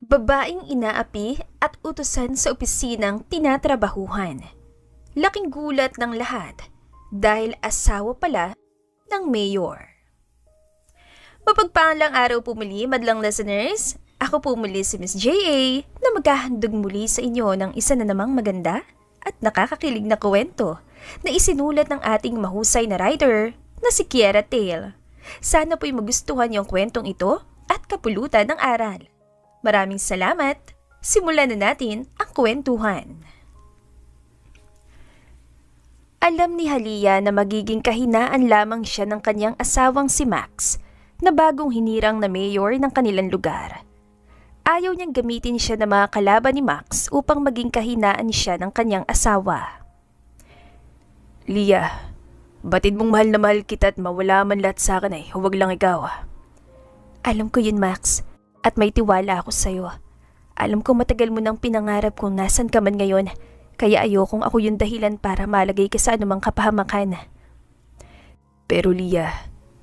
Babaeng inaapi at utusan sa opisinang tinatrabahuhan. Laking gulat ng lahat dahil asawa pala ng mayor. Mapagpalang araw po muli, madlang listeners. Ako po muli si Miss J.A. na maghahandog muli sa inyo ng isa na namang maganda at nakakakilig na kwento na isinulat ng ating mahusay na writer na si Kiera Tale. Sana po'y magustuhan yung kwentong ito at kapulutan ng aral. Maraming salamat. Simulan na natin ang kwentuhan. Alam ni Halia na magiging kahinaan lamang siya ng kanyang asawang si Max na bagong hinirang na mayor ng kanilang lugar. Ayaw niyang gamitin siya ng mga kalaban ni Max upang maging kahinaan siya ng kanyang asawa. Lia, batid mong mahal na mahal kita at mawala man lahat sa akin ay huwag lang ikaw. Alam ko yun, Max. At may tiwala ako sa'yo. Alam ko matagal mo nang pinangarap kung nasan ka man ngayon, kaya ayokong ako yung dahilan para malagay ka sa anumang kapahamakan. Pero Lia,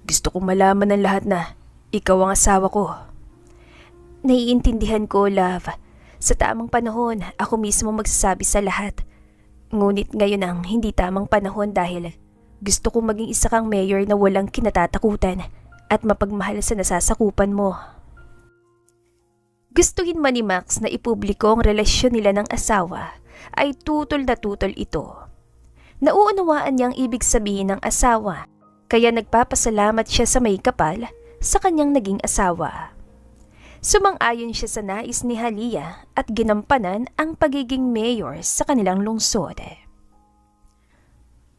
gusto kong malaman ng lahat na ikaw ang asawa ko. Naiintindihan ko, love. Sa tamang panahon, ako mismo magsasabi sa lahat. Ngunit ngayon ang hindi tamang panahon dahil gusto kong maging isa kang mayor na walang kinatatakutan at mapagmahal sa nasasakupan mo. Gustuhin man ni Max na ipubliko ang relasyon nila ng asawa, ay tutol na tutol ito. Nauunawaan niyang ibig sabihin ng asawa, kaya nagpapasalamat siya sa may kapal sa kanyang naging asawa. Sumang-ayon siya sa nais ni Halia at ginampanan ang pagiging mayor sa kanilang lungsod.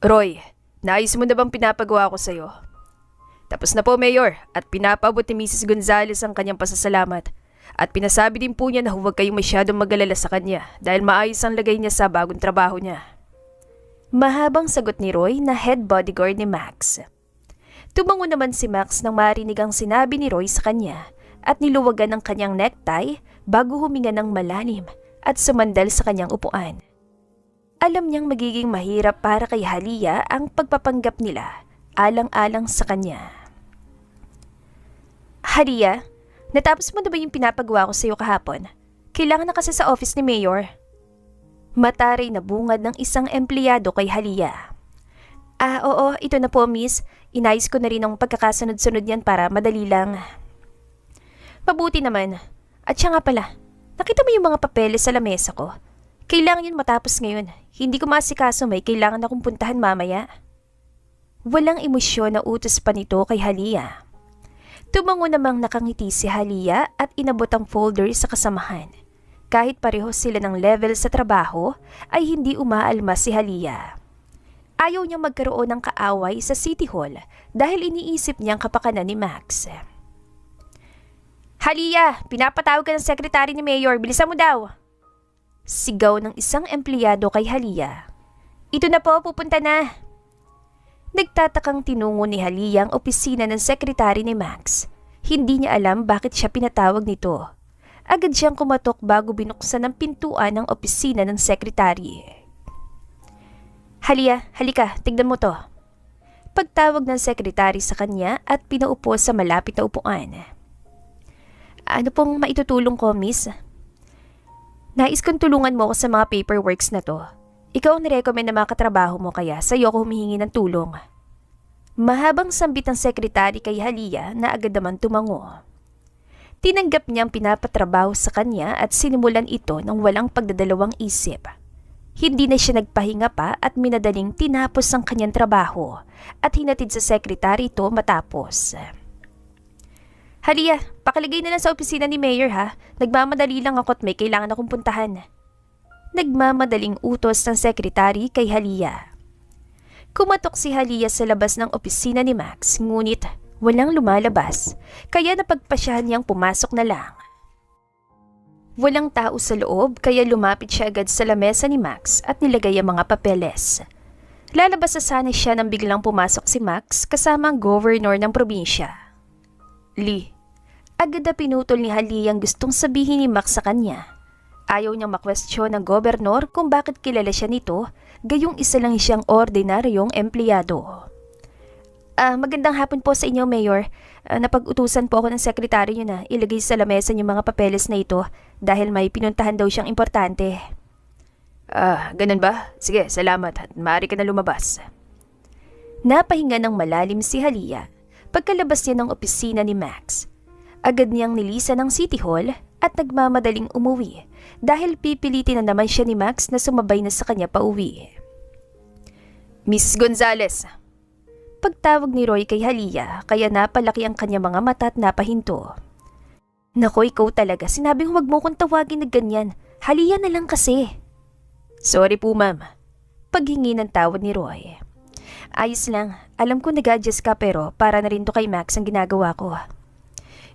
Roy, nais mo na bang pinapagawa ko sa'yo? Tapos na po, Mayor, at pinapabot ni Mrs. Gonzales ang kanyang pasasalamat. At pinasabi din po niya na huwag kayong masyadong mag-alala sa kanya dahil maayos ang lagay niya sa bagong trabaho niya. Mahabang sagot ni Roy na head bodyguard ni Max. Tumango naman si Max nang marinig ang sinabi ni Roy sa kanya at niluwagan ang kanyang necktie bago huminga ng malalim at sumandal sa kanyang upuan. Alam niyang magiging mahirap para kay Halia ang pagpapanggap nila alang-alang sa kanya. Halia, natapos mo na ba yung pinapagawa ko sa iyo kahapon? Kailangan na kasi sa office ni Mayor. Mataray na bungad ng isang empleyado kay Halia. Oo, ito na po, miss. Inayos ko na rin ang pagkakasunod-sunod yan para madali lang. Mabuti naman. At siya nga pala, nakita mo yung mga papeles sa lamesa ko? Kailangan yun matapos ngayon. Hindi ko masikaso, may kailangan akong puntahan mamaya. Walang emosyon na utos pa nito kay Halia. Tumango namang nakangiti si Halia at inabot ang folder sa kasamahan. Kahit pareho sila ng level sa trabaho, ay hindi umaalma si Halia. Ayaw niyang magkaroon ng kaaway sa City Hall dahil iniisip niyang kapakanan ni Max. Halia, pinapatawag ka ng sekretary ni Mayor, bilisan mo daw! Sigaw ng isang empleyado kay Halia. Ito na po, pupunta na! Nagtatakang tinungo ni Halia ang opisina ng sekretary ni Max. Hindi niya alam bakit siya pinatawag nito. Agad siyang kumatok bago binuksan ang pintuan ng opisina ng sekretary. Halia, halika, tignan mo to. Pagtawag ng sekretary sa kanya at pinaupo sa malapit na upuan. Ano pong maitutulong ko, miss? Nais kong tulungan mo ako sa mga paperworks na to. Ikaw ang nirecommend na mga katrabaho mo kaya sa'yo ko humihingi ng tulong. Mahabang sambit ang sekretary kay Halia na agad naman tumango. Tinanggap niyang pinapatrabaho sa kanya at sinimulan ito ng walang pagdadalawang isip. Hindi na siya nagpahinga pa at minadaling tinapos ang kanyang trabaho at hinatid sa sekretary ito matapos. Halia, pakiligay na lang sa opisina ni Mayor ha. Nagmamadali lang ako at may kailangan akong puntahan. Nagmamadaling utos ng sekretary kay Halia. Kumatok si Halia sa labas ng opisina ni Max, ngunit walang lumalabas, kaya napagpasyahan niyang pumasok na lang. Walang tao sa loob, kaya lumapit siya agad sa lamesa ni Max at nilagay ang mga papeles. Lalabas na sana siya nang biglang pumasok si Max kasama ang governor ng probinsya. Lee, agad na pinutol ni Halia ang gustong sabihin ni Max sa kanya. Ayaw niyang makwestiyon ng gobernador kung bakit kilala siya nito, gayong isa lang siyang ordinaryong empleyado. Magandang hapon po sa inyo, Mayor. Napag-utusan po ako ng sekretaryo niyo na ilagay sa lamesa yung mga papeles na ito dahil may pinuntahan daw siyang importante. Ganun ba? Sige, salamat at maaari ka na lumabas. Napahinga ng malalim si Halia pagkalabas niya ng opisina ni Max. Agad niyang nilisan ng City Hall at nagmamadaling umuwi dahil pipilitin na naman siya ni Max na sumabay na sa kanya pauwi. Miss Gonzales! Pagtawag ni Roy kay Halia kaya napalaki ang kanya mga mata at napahinto. Nako, ikaw talaga, sinabing huwag mo kong tawagin na ganyan. Halia na lang kasi. Sorry po, ma'am. Paghingi ng tawad ni Roy. Ayos lang, alam ko nag-adjust ka pero para na rin to kay Max ang ginagawa ko.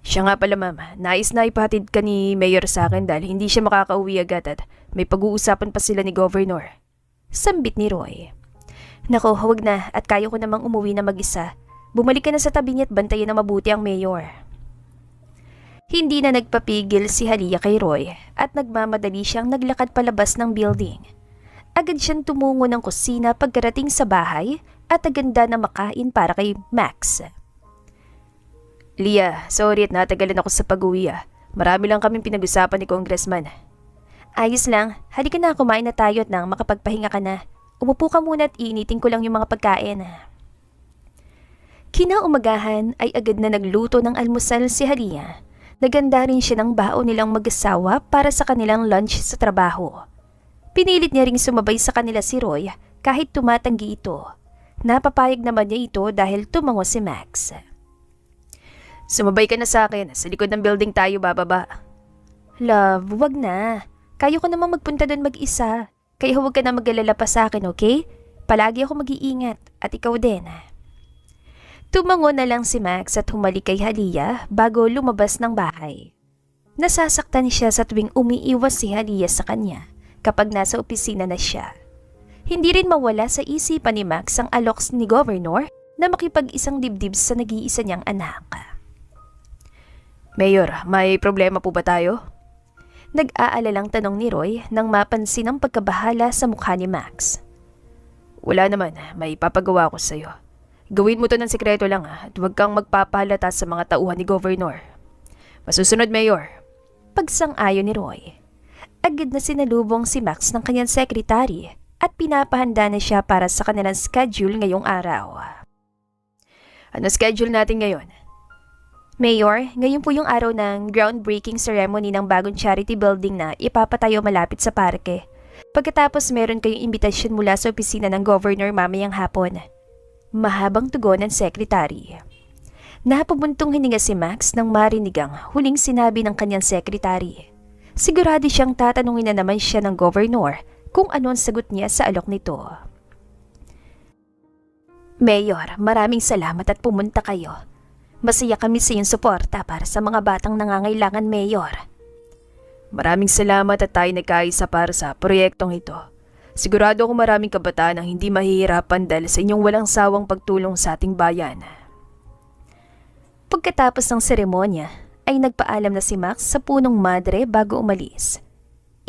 Siya nga pala, ma'am. Nais na ipahatid ka ni Mayor sa akin dahil hindi siya makakauwi agad at may pag-uusapan pa sila ni Governor. Sambit ni Roy. Nako, huwag na at kaya ko namang umuwi na mag-isa. Bumalik ka na sa tabi niya at bantayan na mabuti ang Mayor. Hindi na nagpapigil si Halia kay Roy at nagmamadali siyang naglakad palabas ng building. Agad siyang tumungo ng kusina pagkarating sa bahay at aganda na makain para kay Max. Lia, sorry at natagalan ako sa pag-uwi. Marami lang kaming pinag-usapan ni Congressman. Ayos lang, halika na, kumain na tayo at nang makapagpahinga ka na. Umupo ka muna at initin ko lang yung mga pagkain. Kinaumagahan ay agad na nagluto ng almusal si Halia. Naganda rin siya ng baon nilang mag-asawa para sa kanilang lunch sa trabaho. Pinilit niya ring sumabay sa kanila si Roy kahit tumatanggi ito. Napapayag naman niya ito dahil tumango si Max. Sumabay ka na sa akin. Sa likod ng building tayo bababa. Love, wag na. Kaya ko namang magpunta doon mag-isa. Kaya huwag ka na mag-alala pa sa akin, okay? Palagi ako mag-iingat at ikaw din. Tumango na lang si Max at humalik kay Halia bago lumabas ng bahay. Nasasaktan siya sa tuwing umiiwas si Halia sa kanya kapag nasa opisina na siya. Hindi rin mawala sa isipan ni Max ang alok ni Governor na makipag-isang dibdib sa nag-iisa niyang anak. Mayor, may problema po ba tayo? Nag-aalalang tanong ni Roy nang mapansin ang pagkabahala sa mukha ni Max. Wala naman, may papagawa ko sa'yo. Gawin mo to ng sekreto lang at huwag kang magpapahalata sa mga tauhan ni Governor. Masusunod, Mayor. Pagsang-ayon ni Roy. Agad na sinalubong si Max ng kanyang sekretary at pinapahanda na siya para sa kanilang schedule ngayong araw. Ano schedule natin ngayon? Mayor, ngayon po yung araw ng groundbreaking ceremony ng bagong charity building na ipapatayo malapit sa parke. Pagkatapos meron kayong imbitasyon mula sa opisina ng Governor mamayang hapon. Mahabang tugon ng sekretary. Napabuntong hininga si Max nang marinig ang huling sinabi ng kanyang sekretary. Sigurado siyang tatanungin na naman siya ng Governor kung ano ang sagot niya sa alok nito. Mayor, maraming salamat at pumunta kayo. Masaya kami sa iyong suporta para sa mga batang nangangailangan, Mayor. Maraming salamat at tayo nagkaisa para sa proyektong ito. Sigurado ako maraming kabataan ang hindi mahihirapan dahil sa inyong walang sawang pagtulong sa ating bayan. Pagkatapos ng seremonya, ay nagpaalam na si Max sa punong madre bago umalis.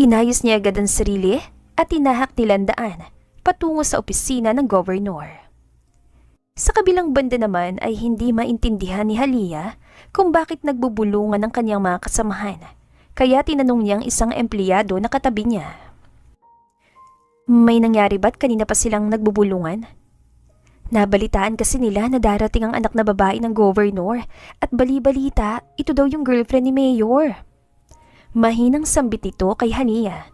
Inayos niya agad ang sarili at tinahak nilandaan patungo sa opisina ng Governor. Sa kabilang banda naman ay hindi maintindihan ni Halia kung bakit nagbubulungan ng kanyang mga kasamahan, kaya tinanong niyang isang empleyado na katabi niya. May nangyari ba't kanina pa silang nagbubulungan? Nabalitaan kasi nila na darating ang anak na babae ng Governor at bali-balita ito daw yung girlfriend ni Mayor. Mahinang sambit ito kay Halia.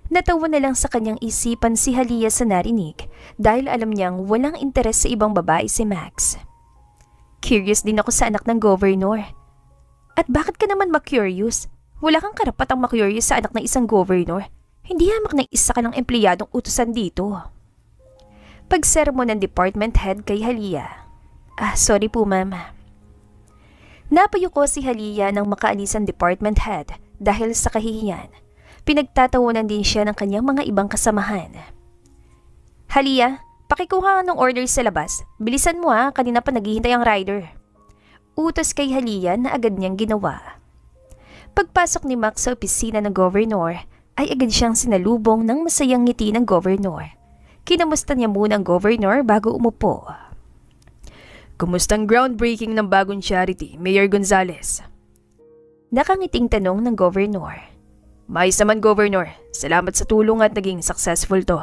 Natawa na lang sa kanyang isipan si Halia sa narinig dahil alam niyang walang interes sa ibang babae si Max. Curious din ako sa anak ng Governor. At bakit ka naman ma-curious? Wala kang karapatang ma-curious sa anak ng isang Governor. Hindi hamak na isa ka ng empleyadong utusan dito. Pagsermon ng department head kay Halia. Sorry po ma'am. Napayuko si Halia nang makaalis ang department head dahil sa kahihiyan. Pinagtatawanan din siya ng kanyang mga ibang kasamahan. Halia, pakikuha ng order sa labas. Bilisan mo kanina pa naghihintay ang rider. Utos kay Halia na agad niyang ginawa. Pagpasok ni Max sa opisina ng Governor, ay agad siyang sinalubong ng masayang ngiti ng Governor. Kinamusta niya muna ang Governor bago umupo. Kumusta ang groundbreaking ng bagong charity, Mayor Gonzales? Nakangiting tanong ng Governor. Maayos naman, Governor. Salamat sa tulong at naging successful to.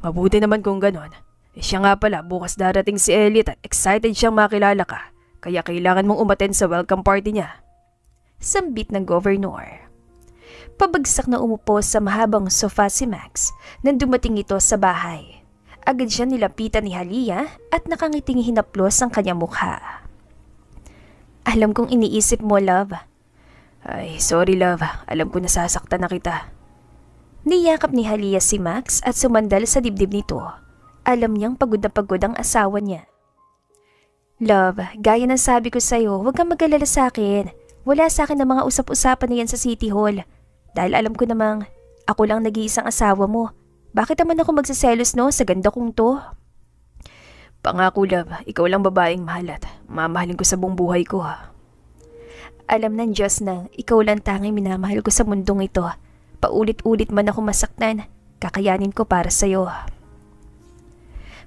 Mabuti naman kung ganon. Siya nga pala, bukas darating si Elliot at excited siyang makilala ka. Kaya kailangan mong umattend sa welcome party niya. Sambit ng Governor. Pabagsak na umupo sa mahabang sofa si Max nang dumating ito sa bahay. Agad siya nilapitan ni Halia at nakangiting hinaplos ang kanyang mukha. Alam kong iniisip mo, love. Ay, sorry love. Alam ko nasasaktan na kita. Niyakap ni Halia si Max at sumandal sa dibdib nito. Alam niyang pagod na pagod ang asawa niya. Love, gaya ng sabi ko sa'yo, huwag kang mag-alala sa akin. Wala sa akin ang mga usap-usapan na yan sa City Hall. Dahil alam ko namang ako lang nag-iisang asawa mo. Bakit naman ako magsaselos no sa ganda kong to? Pangako love, ikaw lang babaeng mahal at mamahalin ko sa buong buhay ko. Alam ng Diyos na ikaw lang tanging minamahal ko sa mundong ito. Paulit-ulit man ako masaktan, kakayanin ko para sa'yo.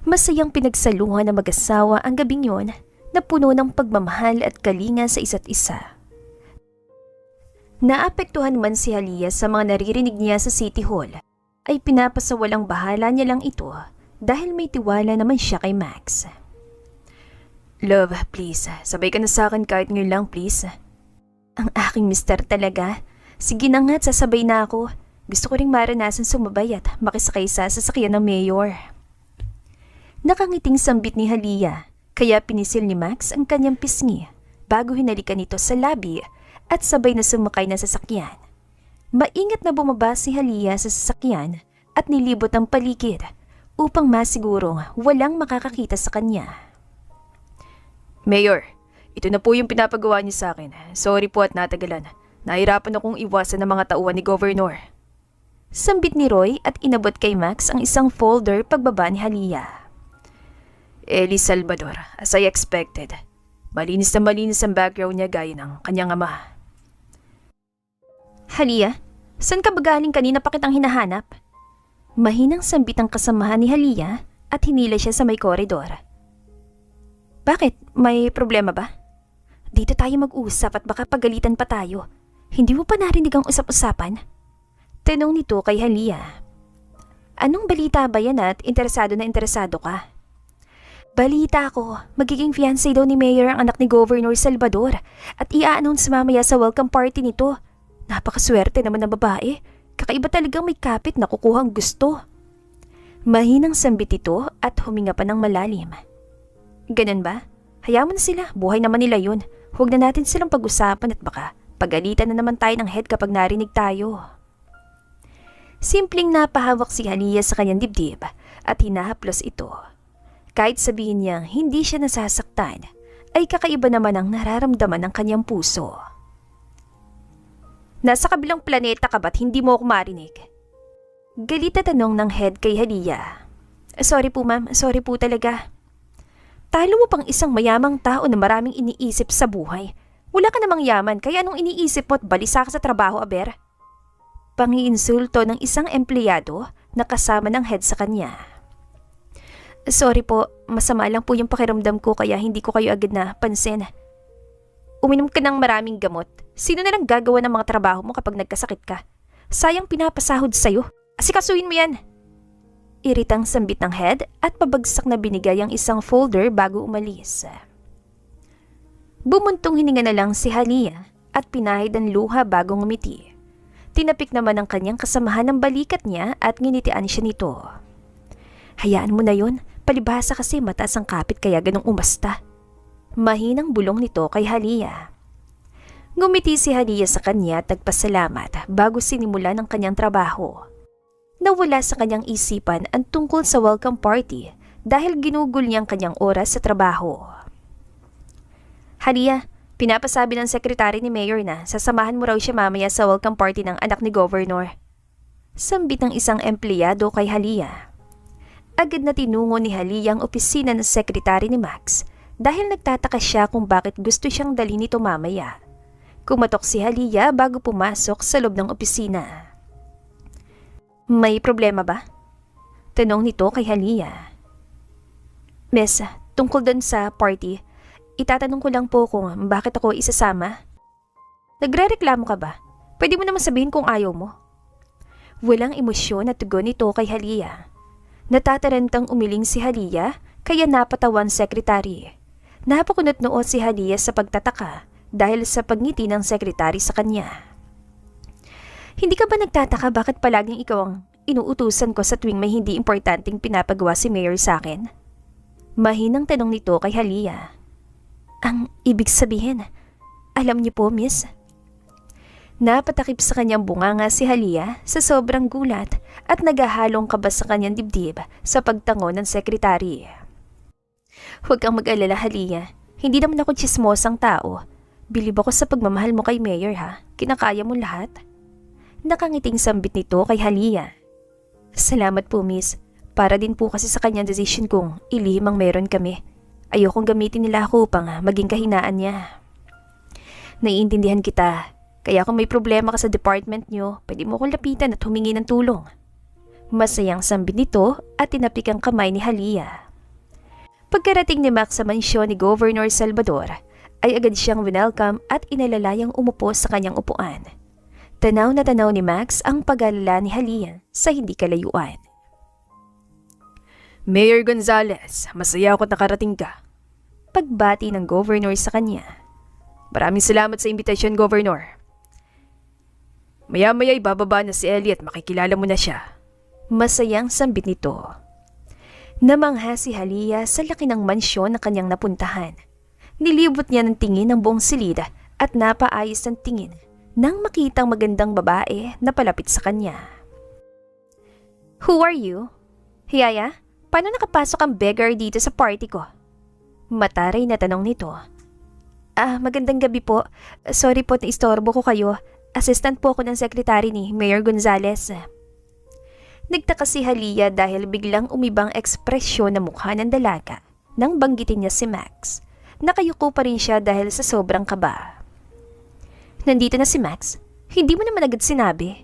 Masayang pinagsaluhan ng mag-asawa ang gabing yon na puno ng pagmamahal at kalinga sa isa't isa. Naapektuhan man si Halia sa mga naririnig niya sa City Hall, ay pinapasawalang bahala niya lang ito dahil may tiwala naman siya kay Max. Love, please, sabay ka na sa akin kahit ngayon lang, please. Ang aking mister talaga. Sige na nga't sasabay na ako. Gusto ko ring maranasan sumabay at makisakay sa sasakyan ng mayor. Nakangiting sambit ni Halia, kaya pinisil ni Max ang kanyang pisngi bago hinalikan nito sa labi at sabay na sumakay na sasakyan. Maingat na bumaba si Halia sa sasakyan at nilibot ang paligid upang masigurong walang makakakita sa kanya. Mayor, ito na po yung pinapagawa niyo sa akin. Sorry po at natagalan. Nahirapan akong iwasan ng mga tauhan ni Governor. Sambit ni Roy at inabot kay Max ang isang folder pagbaba ni Halia. Eli Salvador, as I expected. Malinis na malinis ang background niya gaya ng kanyang ama. Halia, saan ka ba galing kanina pa kitang hinahanap? Mahinang sambit ang kasamahan ni Halia at hinila siya sa may koridor. Bakit? May problema ba? Dito tayo mag-usap at baka pagalitan pa tayo. Hindi mo pa narinig ang usap-usapan? Tanong nito kay Halia. Anong balita ba yan at interesado na interesado ka? Balita ko, magiging fiancé daw ni Mayor ang anak ni Governor Salvador at i-announce mamaya sa welcome party nito. Napakaswerte naman ng babae. Kakaiba talagang may kapit na kukuhang gusto. Mahinang sambit ito at huminga pa ng malalim. Ganun ba? Hayaan mo na sila, buhay naman nila yun. Huwag na natin silang pag-usapan at baka pagalitan na naman tayo ng head kapag narinig tayo. Simpleng napahawak si Halia sa kanyang dibdib at hinahaplos ito. Kahit sabihin niyang hindi siya nasasaktan, ay kakaiba naman ang nararamdaman ng kanyang puso. Nasa kabilang planeta ka ba't hindi mo ako marinig? Galit na tanong ng head kay Halia. Sorry po ma'am, sorry po talaga. Talo mo pang isang mayamang tao na maraming iniisip sa buhay. Wala ka namang yaman, kaya anong iniisip mo at balisa ka sa trabaho, aber? Pangiinsulto ng isang empleyado na kasama ng head sa kanya. Sorry po, masama lang po yung pakiramdam ko kaya hindi ko kayo agad na pansin. Uminom ka ng maraming gamot. Sino na lang gagawa ng mga trabaho mo kapag nagkasakit ka? Sayang pinapasahod sa'yo. Asikasuhin mo yan. Iritang sambit ng head at pabagsak na binigay ang isang folder bago umalis. Bumuntong hininga na lang si Halia at pinahid ang luha bago ngumiti. Tinapik naman ang kanyang kasamahan ng balikat niya at nginitian siya nito. Hayaan mo na yun, palibhasa kasi mataas ang kapit kaya ganong umasta. Mahinang bulong nito kay Halia. Ngumiti si Halia sa kanya at nagpasalamat bago sinimulan ang kanyang trabaho. Nawala sa kanyang isipan ang tungkol sa welcome party dahil ginugol niya ang kanyang oras sa trabaho. Halia, pinapasabi ng sekretary ni Mayor na sasamahan mo raw siya mamaya sa welcome party ng anak ni Governor. Sambit ng isang empleyado kay Halia. Agad na tinungo ni Halia ang opisina ng sekretary ni Max dahil nagtataka siya kung bakit gusto siyang dalhin nito mamaya. Kumatok si Halia bago pumasok sa loob ng opisina. May problema ba? Tanong nito kay Halia. Miss, tungkol dun sa party, itatanong ko lang po kung bakit ako isasama. Nagre-reklamo ka ba? Pwede mo naman sabihin kung ayaw mo. Walang emosyon at tugon nito kay Halia. Natatarantang umiling si Halia kaya napatawan sekretary. Napakunot noo si Halia sa pagtataka dahil sa pagngiti ng sekretary sa kanya. Hindi ka ba nagtataka bakit palaging ikaw ang inuutusan ko sa tuwing may hindi importanteng pinapagawa si Mayor sa akin? Mahinang tanong nito kay Halia. Ang ibig sabihin, alam niyo po, miss. Napatakip sa kanyang bunganga si Halia sa sobrang gulat at naghahalong kaba sa kanyang dibdib sa pagtango ng sekretary. Huwag kang mag-alala, Halia. Hindi naman ako tsismosang tao. Bilib ako sa pagmamahal mo kay Mayor, ha? Kinakaya mo lahat? Nakangiting sambit nito kay Halia. Salamat po, miss. Para din po kasi sa kanyang decision kung ilihim ang meron kami. Ayokong gamitin nila ako upang maging kahinaan niya. Naiintindihan kita. Kaya kung may problema ka sa department niyo, pwede mo akong lapitan at humingi ng tulong. Masayang sambit nito at tinapik ang kamay ni Halia. Pagkarating ni Max sa mansyon ni Governor Salvador, ay agad siyang winelcome at inalalayang umupo sa kanyang upuan. Tanaw na tanaw ni Max ang pag-alala ni Halia sa hindi kalayuan. Mayor Gonzales, masaya ako nakarating ka. Pagbati ng governor sa kanya. Maraming salamat sa imbitasyon, Governor. Maya-maya ibababa na si Ellie at makikilala mo na siya. Masayang sambit nito. Namangha si Halia sa laki ng mansyon na kanyang napuntahan. Nilibot niya ng tingin ang buong silid at napaayos ng tingin nang makitang magandang babae na palapit sa kanya. Who are you? Hiyaya, paano nakapasok ang beggar dito sa party ko? Mataray na tanong nito. Magandang gabi po. Sorry po na istorbo ko kayo. Assistant po ako ng sekretary ni Mayor Gonzales. Nagtaka si Halia dahil biglang umibang ekspresyon ng mukha ng dalaga nang banggitin niya si Max. Nakayuko pa rin siya dahil sa sobrang kaba. Nandito na si Max? Hindi mo naman agad sinabi.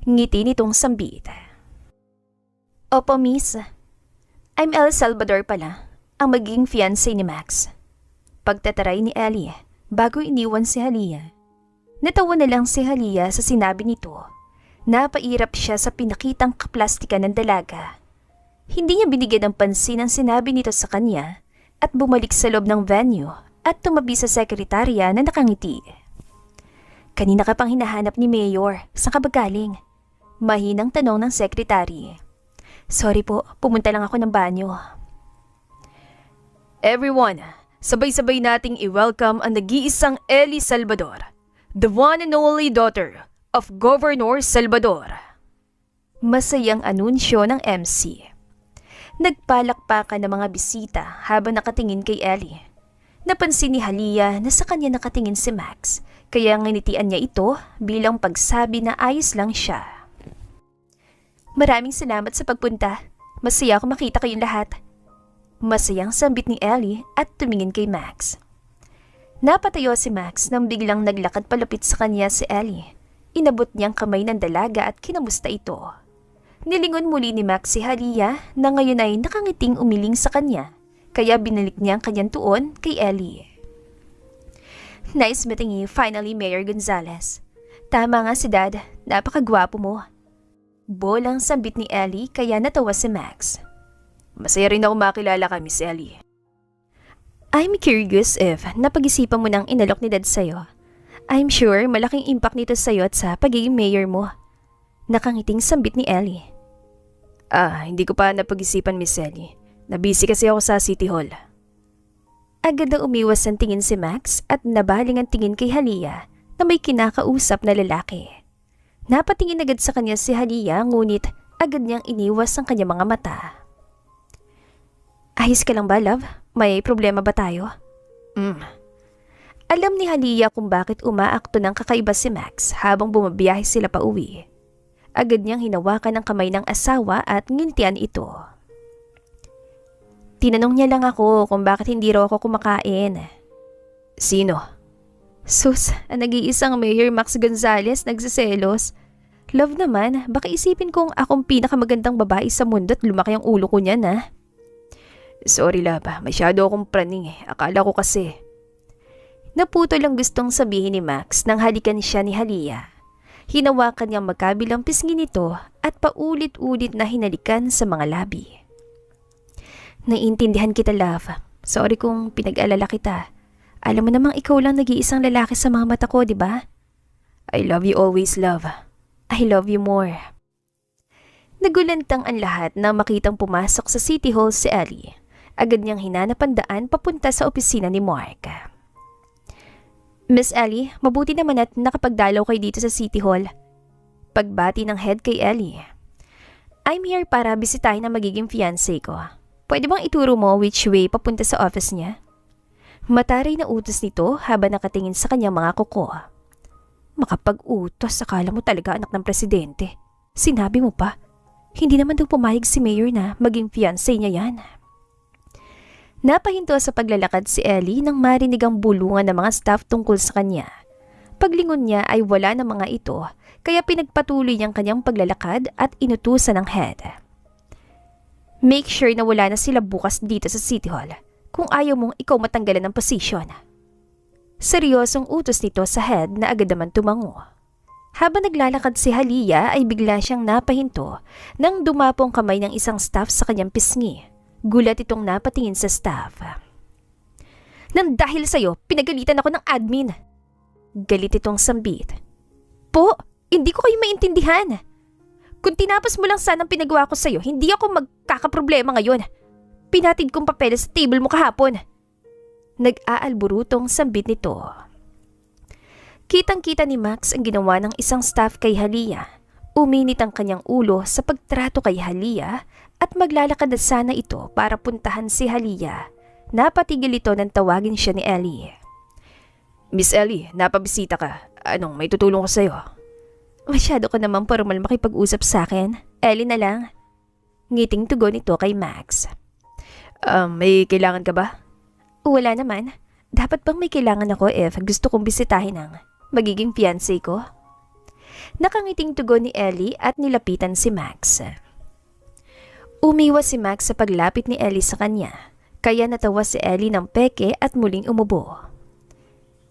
Ngiti nitong sambit. Opo, miss. I'm El Salvador pala, ang magiging fiancé ni Max. Pagtataray ni Ellie bago iniwan si Halia. Natawa na lang si Halia sa sinabi nito. Napairap siya sa pinakitang kaplastikan ng dalaga. Hindi niya binigyan ng pansin ang sinabi nito sa kanya at bumalik sa loob ng venue at tumabi sa sekretarya na nakangiti. Kanina ka pang hinahanap ni Mayor. Saan ka ba galing? Mahinang tanong ng sekretary. Sorry po, pumunta lang ako ng banyo. Everyone, sabay-sabay nating i-welcome ang nag-iisang Ellie Salvador, the one and only daughter of Governor Salvador. Masayang anunsyo ng MC. Nagpalakpakan ng mga bisita habang nakatingin kay Ellie. Napansin ni Halia na sa kanya nakatingin si Max, kaya nginitian niya ito bilang pagsabi na ayos lang siya. Maraming salamat sa pagpunta. Masaya ako makita kayong lahat. Masayang sambit ni Ellie at tumingin kay Max. Napatayo si Max nang biglang naglakad palapit sa kanya si Ellie. Inabot niyang kamay ng dalaga at kinamusta ito. Nilingon muli ni Max si Halia na ngayon ay nakangiting umiling sa kanya, kaya binalik niya ang kanyang tuon kay Ellie. Nice meeting you finally, Mayor Gonzales. Tama nga si Dad, napakagwapo mo. Bolang sambit ni Ellie kaya natawa si Max. Masaya rin ako makilala ka, Miss Ellie. I'm curious if napag-isipan mo nang inalok ni Dad sa'yo. I'm sure malaking impact nito sa'yo at sa pagiging mayor mo. Nakangiting sambit ni Ellie. Hindi ko pa napag-isipan, Miss Ellie. Nabisi kasi ako sa City Hall. Agad na umiwas ang tingin si Max at nabaling ang tingin kay Halia na may kinakausap na lalaki. Napatingin agad sa kanya si Halia ngunit agad niyang iniwas ang kanyang mga mata. Ayos ka lang ba, love? May problema ba tayo? Alam ni Halia kung bakit umaakto ng kakaiba si Max habang bumabiyahe sila pa uwi. Agad niyang hinawakan ang kamay ng asawa at ngintian ito. Tinanong niya lang ako kung bakit hindi raw ako kumakain. Sino? Sus, ang nag-iisang Mayor Max Gonzales nagsiselos. Love naman, baka isipin kong akong pinakamagandang babae sa mundo at lumaki ang ulo ko niyan, ha? Sorry love, masyado akong praning Akala ko kasi. Naputol ang gustong sabihin ni Max nang halikan siya ni Halia. Hinawakan niyang magkabilang pisngi nito at paulit-ulit na hinalikan sa mga labi. Naiintindihan kita, love. Sorry kung pinag-alala kita. Alam mo namang ikaw lang nag-iisang lalaki sa mga mata ko, di ba? I love you always, love. I love you more. Nagulantang ang lahat na makitang pumasok sa City Hall si Ellie. Agad niyang hinanap ang daan papunta sa opisina ni Mark. Miss Ellie, mabuti naman at nakapagdalaw kayo dito sa City Hall. Pagbati ng head kay Ellie. I'm here para bisitahin ang magiging fiancé ko. Pwede bang ituro mo which way papunta sa office niya? Mataray na utos nito habang nakatingin sa kanyang mga kuko. Makapag-utos, akala mo talaga anak ng presidente. Sinabi mo pa, hindi naman daw pumayag si Mayor na maging fiancé niya yan. Napahinto sa paglalakad si Ellie nang marinig ang bulungan ng mga staff tungkol sa kanya. Paglingon niya ay wala ng mga ito, kaya pinagpatuloy niyang kanyang paglalakad at inutusan ng head. Make sure na wala na sila bukas dito sa City Hall kung ayaw mong ikaw matanggalan ng posisyon. Seryosong utos nito sa head na agad naman tumango. Habang naglalakad si Halia ay bigla siyang napahinto nang dumapong kamay ng isang staff sa kanyang pisngi. Gulat itong napatingin sa staff. Nang dahil sa'yo, pinagalitan ako ng admin. Galit itong sambit. Po, hindi ko kayo maintindihan. Kung tinapos mo lang sana ang pinagawa ko sa'yo, hindi ako magkakaproblema ngayon. Pinatid kong papeles sa table mo kahapon. Nag-aalburutong sambit nito. Kitang-kita ni Max ang ginawa ng isang staff kay Halia. Uminit ang kanyang ulo sa pagtrato kay Halia at maglalakad na sana ito para puntahan si Halia. Napatigil ito nang tawagin siya ni Ellie. Miss Ellie, napabisita ka. Anong may tutulong ko sa'yo? Masyado ka naman formal makipag-usap sa akin. Ellie na lang. Ngiting tugon ito kay Max. May kailangan ka ba? Wala naman. Dapat bang may kailangan ako if gusto kong bisitahin ang magiging fiancé ko? Nakangiting tugon ni Ellie at nilapitan si Max. Umiwas si Max sa paglapit ni Ellie sa kanya, kaya natawa si Ellie ng peke at muling umubo.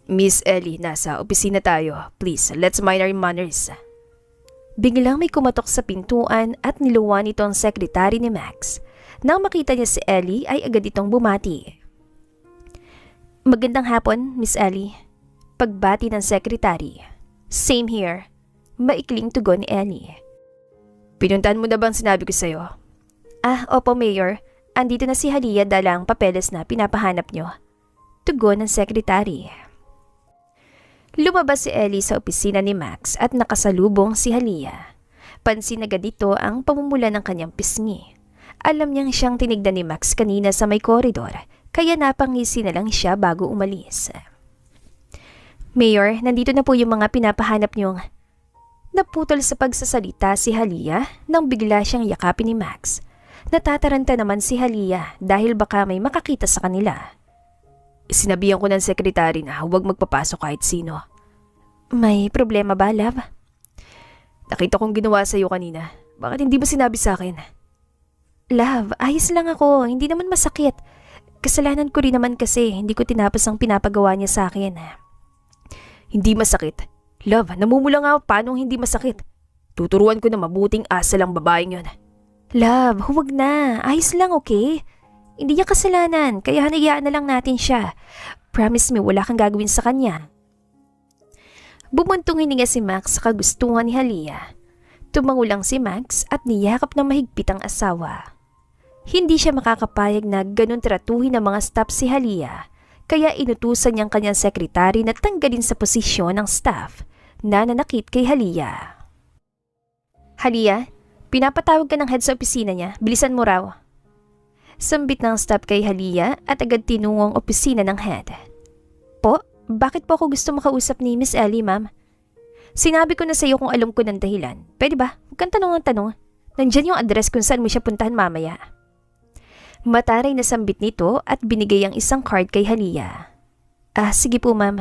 Miss Ellie, nasa opisina tayo. Please, let's mind our manners. Biglang may kumatok sa pintuan at niluwan ito ang sekretary ni Max. Nang makita niya si Ellie ay agad itong bumati. Magandang hapon, Miss Ellie. Pagbati ng sekretary. Same here. Maikling tugon ni Ellie. Pinuntahan mo na bang sinabi ko sa'yo? Opo, Mayor. Andito na si Halia dalang papeles na pinapahanap niyo. Tugon ng sekretary. Lumabas si Ellie sa opisina ni Max at nakasalubong si Halia. Pansin agad dito ang pamumula ng kanyang pisngi. Alam niyang siyang tinignan ni Max kanina sa may koridor, kaya napangisi na lang siya bago umalis. Mayor, nandito na po yung mga pinapahanap niyong... Naputol sa pagsasalita si Halia nang bigla siyang yakapin ni Max. Natataranta naman si Halia dahil baka may makakita sa kanila. Sinabihan ko ng sekretary na huwag magpapasok kahit sino. May problema ba, love? Nakita kong ginawa sa'yo kanina. Bakit hindi mo sinabi sa akin? Love, ayos lang ako. Hindi naman masakit. Kasalanan ko rin naman kasi hindi ko tinapos ang pinapagawa niya sa akin. Hindi masakit? Love, namumula nga paano hindi masakit. Tuturuan ko na mabuting asa lang babaeng yon. Love, huwag na. Ayos lang, okay? Hindi niya kasalanan, kaya hanayaan na lang natin siya. Promise me, wala kang gagawin sa kanya. Bumuntong hininga si Max sa kagustuhan ni Halia. Tumango lang si Max at niyakap ng mahigpit ang asawa. Hindi siya makakapayag na ganun tratuhin ng mga staff si Halia, kaya inutusan niyang kanyang sekretary na tanggalin sa posisyon ng staff na nanakit kay Halia. Halia, pinapatawag ka ng head sa opisina niya. Bilisan mo raw. Sambit ng staff kay Halia at agad tinungong opisina ng head. Po, bakit po ako gusto makausap ni Miss Ellie, ma'am? Sinabi ko na sa iyo kung alam ko ng dahilan. Pwede ba? Huwag kang tanong ang tanong. Nandyan yung address kung saan mo siya puntahan mamaya. Mataray na sambit nito at binigay ang isang card kay Halia. Sige po, ma'am.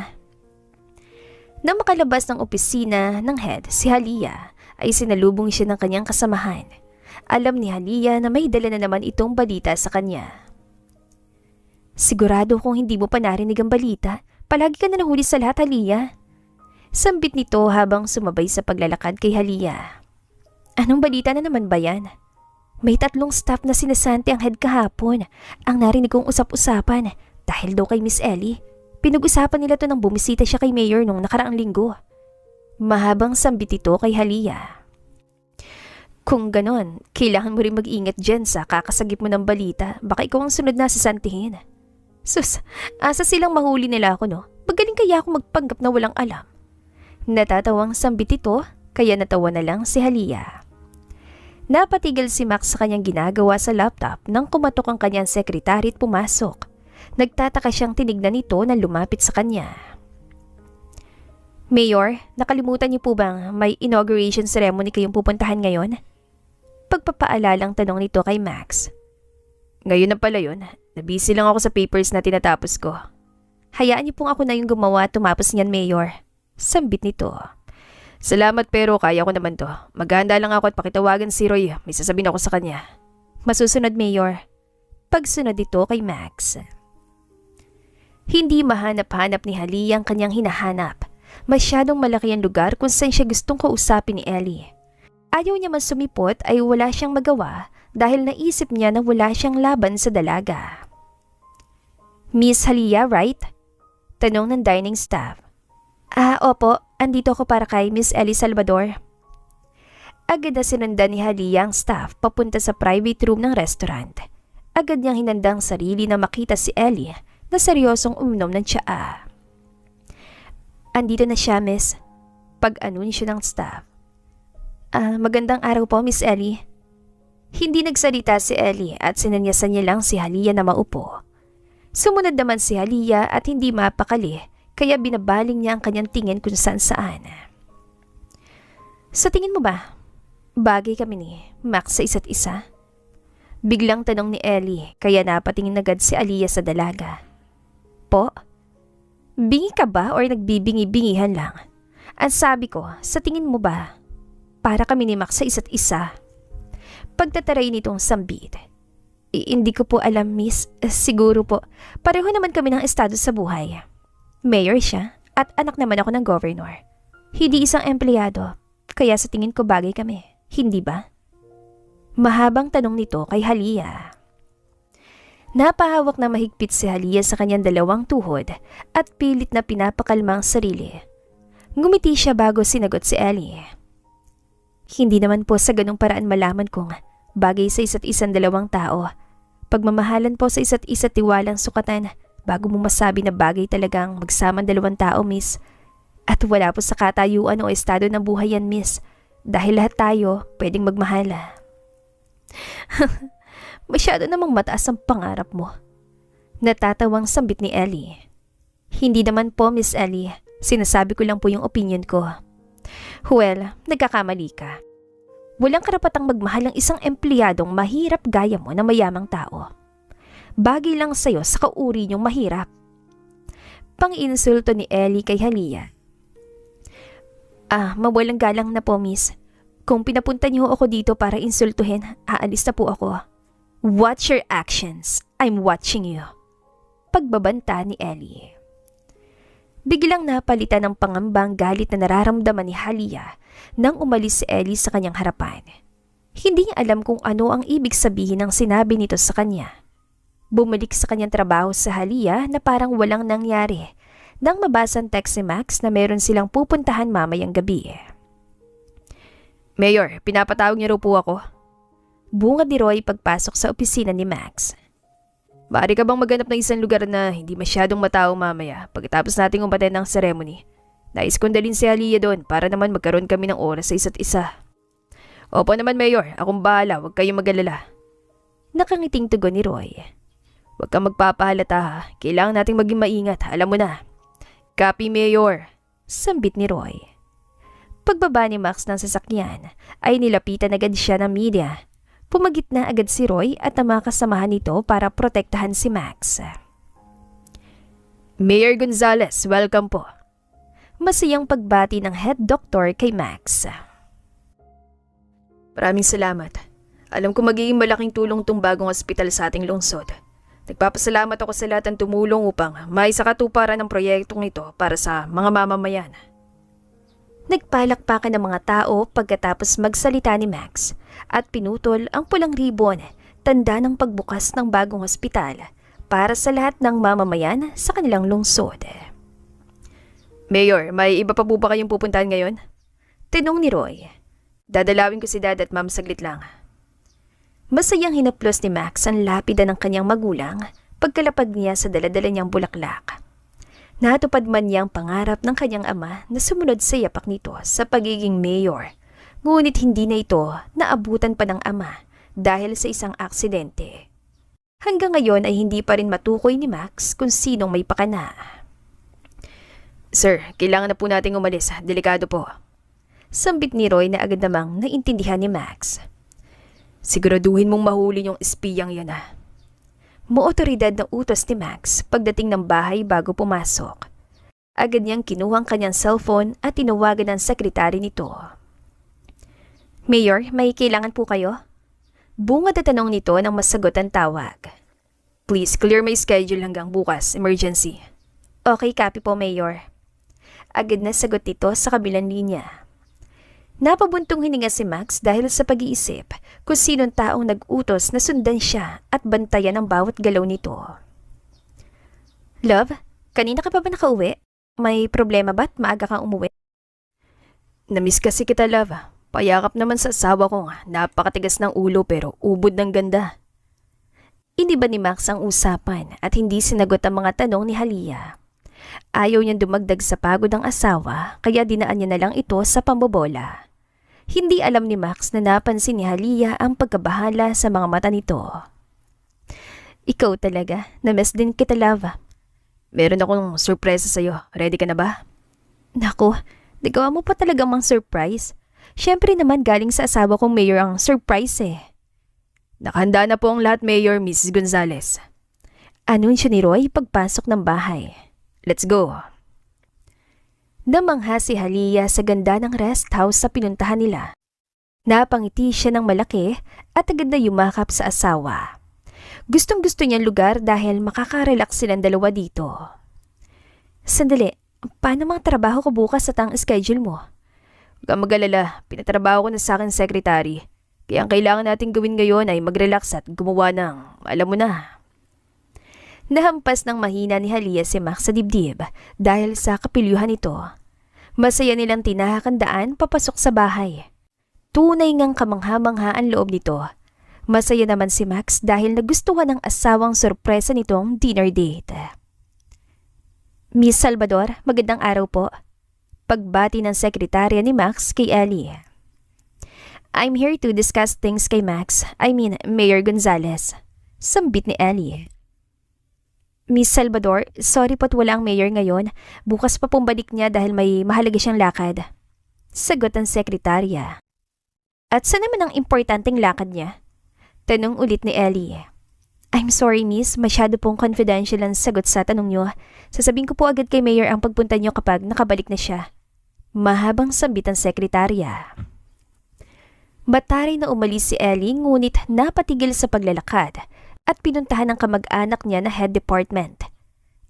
Nang makalabas ng opisina ng head, si Halia ay sinalubong siya ng kanyang kasamahan. Alam ni Halia na may dala na naman itong balita sa kanya. Sigurado kung hindi mo pa narinig ang balita, palagi ka na nahuli sa lahat, Halia. Sambit nito habang sumabay sa paglalakad kay Halia. Anong balita na naman ba yan? May 3 staff na sinasanti ang head kahapon. Ang narinig kong usap-usapan dahil daw kay Miss Ellie. Pinag-usapan nila to nang bumisita siya kay Mayor nung nakaraang linggo. Mahabang sambit ito kay Halia. Kung ganon, kailangan mo rin mag-ingat dyan sa kakasagip mo ng balita. Baka ikaw ang sunod na sasantihin. Sus, asa silang mahuli nila ako no? Magaling kaya ako magpanggap na walang alam. Natatawang sambit ito, kaya natawa na lang si Halia. Napatigil si Max sa kanyang ginagawa sa laptop nang kumatok ang kanyang sekretary at pumasok. Nagtataka siyang tinignan nito na lumapit sa kanya. Mayor, nakalimutan niyo po bang may inauguration ceremony kayong pupuntahan ngayon? Pagpapaalalang tanong nito kay Max. Ngayon na pala yun. Nabisi lang ako sa papers na tinatapos ko. Hayaan niyo pong ako na yung gumawa at tumapos niyan, Mayor. Sambit nito. Salamat pero kaya ko naman to. Maghahanda lang ako at pakitawagan si Roy. May sasabihin ako sa kanya. Masusunod, Mayor. Pagsunod ito kay Max. Hindi mahanap-hanap ni Halia ang kanyang hinahanap. Masyadong malaki ang lugar kung saan siya gustong kausapin ni Ellie. Ayaw niya man sumipot ay wala siyang magawa dahil naisip niya na wala siyang laban sa dalaga. Miss Halia, right? Tanong ng dining staff. Opo, andito ako para kay Miss Ellie Salvador. Agad na sinundan ni Halia ang staff papunta sa private room ng restaurant. Agad niyang hinandang sarili na makita si Ellie na seryosong uminom ng tsaa. Andito na siya, miss. Pag-anunsyo ng staff. Magandang araw po, Miss Ellie. Hindi nagsalita si Ellie at sinanyasan niya lang si Halia na maupo. Sumunod naman si Halia at hindi mapakali kaya binabaling niya ang kanyang tingin kung saan-saan. Sa tingin mo ba, bagay kami ni Max sa isa't isa? Biglang tanong ni Ellie kaya napatingin agad si Halia sa dalaga. Po? Bingi ka ba or nagbibingi-bingihan lang? Ang sabi ko, sa tingin mo ba, para kami ni Max sa isa't isa? Pagtataray nitong sambit. Hindi ko po alam, miss. Siguro po, pareho naman kami ng estado sa buhay. Mayor siya at anak naman ako ng governor. Hindi isang empleyado, kaya sa tingin ko bagay kami. Hindi ba? Mahabang tanong nito kay Halia. Napahawak na mahigpit si Halia sa kanyang 2 tuhod at pilit na pinapakalma ang sarili. Ngumiti siya bago sinagot si Ellie. Hindi naman po sa ganung paraan malaman kung bagay sa isa't isang 2 tao. Pagmamahalan po sa isa't isa tiwalang sukatan bago mo masabi na bagay talagang magsamang 2 tao, miss. At wala po sa katayuan o estado ng buhay yan, miss. Dahil lahat tayo pwedeng magmahala. Masyado namang mataas ang pangarap mo. Natatawang sambit ni Ellie. Hindi naman po, Miss Ellie. Sinasabi ko lang po yung opinion ko. Well, nagkakamali ka. Walang karapatang magmahal ang isang empleyadong mahirap gaya mo na mayamang tao. Bagay lang sa'yo sa kauri niyong mahirap. Pang-insulto ni Ellie kay Halia. Mawalang galang na po, miss. Kung pinapunta niyo ako dito para insultuhin, aalis na po ako. Watch your actions. I'm watching you. Pagbabanta ni Ellie. Biglang napalitan ng pangambang galit na nararamdaman ni Halia nang umalis si Ellie sa kanyang harapan. Hindi niya alam kung ano ang ibig sabihin ng sinabi nito sa kanya. Bumalik sa kanyang trabaho sa Halia na parang walang nangyari nang mabasa ang text ni Max na meron silang pupuntahan mamayang gabi. Mayor, pinapatawag niyo raw po ako. Bungad ni Roy pagpasok sa opisina ni Max. Maaari ka bang maghanap ng isang lugar na hindi masyadong matao mamaya pagkatapos nating umaten ng ceremony? Nais kong dalhin si Halia doon para naman magkaroon kami ng oras sa isa't isa. Opo naman, Mayor. Akong bahala. Huwag kayong mag-alala. Nakangiting tugon ni Roy. Huwag kang magpapahalata ha. Kailangan nating maging maingat. Alam mo na. Copy, Mayor. Sambit ni Roy. Pagbaba ni Max ng sasakyan ay nilapitan agad siya ng media. Pumagit na agad si Roy at ang mga kasamahan nito para protektahan si Max. Mayor Gonzales, welcome po. Masayang pagbati ng head doctor kay Max. Maraming salamat. Alam ko magiging malaking tulong tong bagong ospital sa ating lungsod. Nagpapasalamat ako sa lahat ng tumulong upang maisakatuparan ng proyektong ito para sa mga mamamayan. Nagpalakpakan ng mga tao pagkatapos magsalita ni Max at pinutol ang pulang ribon, tanda ng pagbukas ng bagong ospital para sa lahat ng mamamayan sa kanilang lungsod. Mayor, may iba pa po ba kayong pupuntahan ngayon? Tinong ni Roy. Dadalawin ko si Dad at Ma'am saglit lang. Masayang hinaplos ni Max ang lapida ng kanyang magulang pagkalapag niya sa daladala niyang bulaklak. Natupad man niyang pangarap ng kanyang ama na sumunod sa yapak nito sa pagiging mayor, ngunit hindi na ito naabutan pa ng ama dahil sa isang aksidente. Hanggang ngayon ay hindi pa rin matukoy ni Max kung sinong may pakana. Sir, kailangan na po nating umalis. Delikado po. Sambit ni Roy na agad namang naintindihan ni Max. Siguraduhin mong mahuli yung espiyang yan Mootoridad na utos ni Max pagdating ng bahay bago pumasok. Agad niyang kinuhang kanyang cellphone at tinawagan ng sekretary nito. Mayor, may kailangan po kayo? Bungad na tanong nito nang masagot ang tawag. Please, clear my schedule hanggang bukas. Emergency. Okay, copy po, Mayor. Agad na sagot nito sa kabilang linya. Napabuntong hininga si Max dahil sa pag-iisip kung sinong taong nag-utos na sundan siya at bantayan ang bawat galaw nito. Love, kanina ka pa ba nakauwi? May problema ba't maaga kang umuwi? Namiss kasi kita, love. Payakap naman sa asawa ko napakatigas ng ulo pero ubod ng ganda. Hindi ba ni Max ang usapan at hindi sinagot ang mga tanong ni Halia? Ayaw niyang dumagdag sa pagod ng asawa kaya dinaan niya na lang ito sa pambobola. Hindi alam ni Max na napansin ni Halia ang pagkabahala sa mga mata nito. Ikaw talaga, na-miss din kita, love. Meron akong surpresa sa'yo. Ready ka na ba? Naku, nagawa mo pa talaga mang surprise. Siyempre naman galing sa asawa kong mayor ang surprise eh. Nakahanda na po ang lahat, Mayor Mrs. Gonzales. Anunsyo ni Roy pagpasok ng bahay. Let's go. Namangha si Halia sa ganda ng rest house sa pinuntahan nila. Napangiti siya ng malaki at agad na yumakap sa asawa. Gustong-gusto niyang lugar dahil makaka-relax silang dalawa dito. Sandali, paano mga trabaho ko bukas at ang schedule mo? Huwag kang mag-alala, pinatrabaho ko na sa akin secretary. Kaya ang kailangan natin gawin ngayon ay mag-relax at gumawa ng, alam mo na. Nahampas ng mahina ni Halia si Max sa dibdib dahil sa kapilyuhan nito. Masaya nilang tinahakandaan papasok sa bahay. Tunay ngang kamangha-mangha ang loob nito. Masaya naman si Max dahil nagustuhan ng asawang sorpresa nitong dinner date. Miss Salvador, magandang araw po. Pagbati ng sekretarya ni Max kay Ellie. I'm here to discuss things kay Max, Mayor Gonzales. Sambit ni Ellie. Miss Salvador, sorry po't wala ang mayor ngayon. Bukas pa pumbalik niya dahil may mahalaga siyang lakad. Sagot ang sekretarya. At saan naman ang importanteng lakad niya? Tanong ulit ni Ellie. I'm sorry miss, masyado pong confidential ang sagot sa tanong niyo. Sasabihin ko po agad kay mayor ang pagpunta niyo kapag nakabalik na siya. Mahabang sambit ang sekretarya. Batari na umalis si Ellie ngunit napatigil sa paglalakad at pinuntahan ng kamag-anak niya na head department.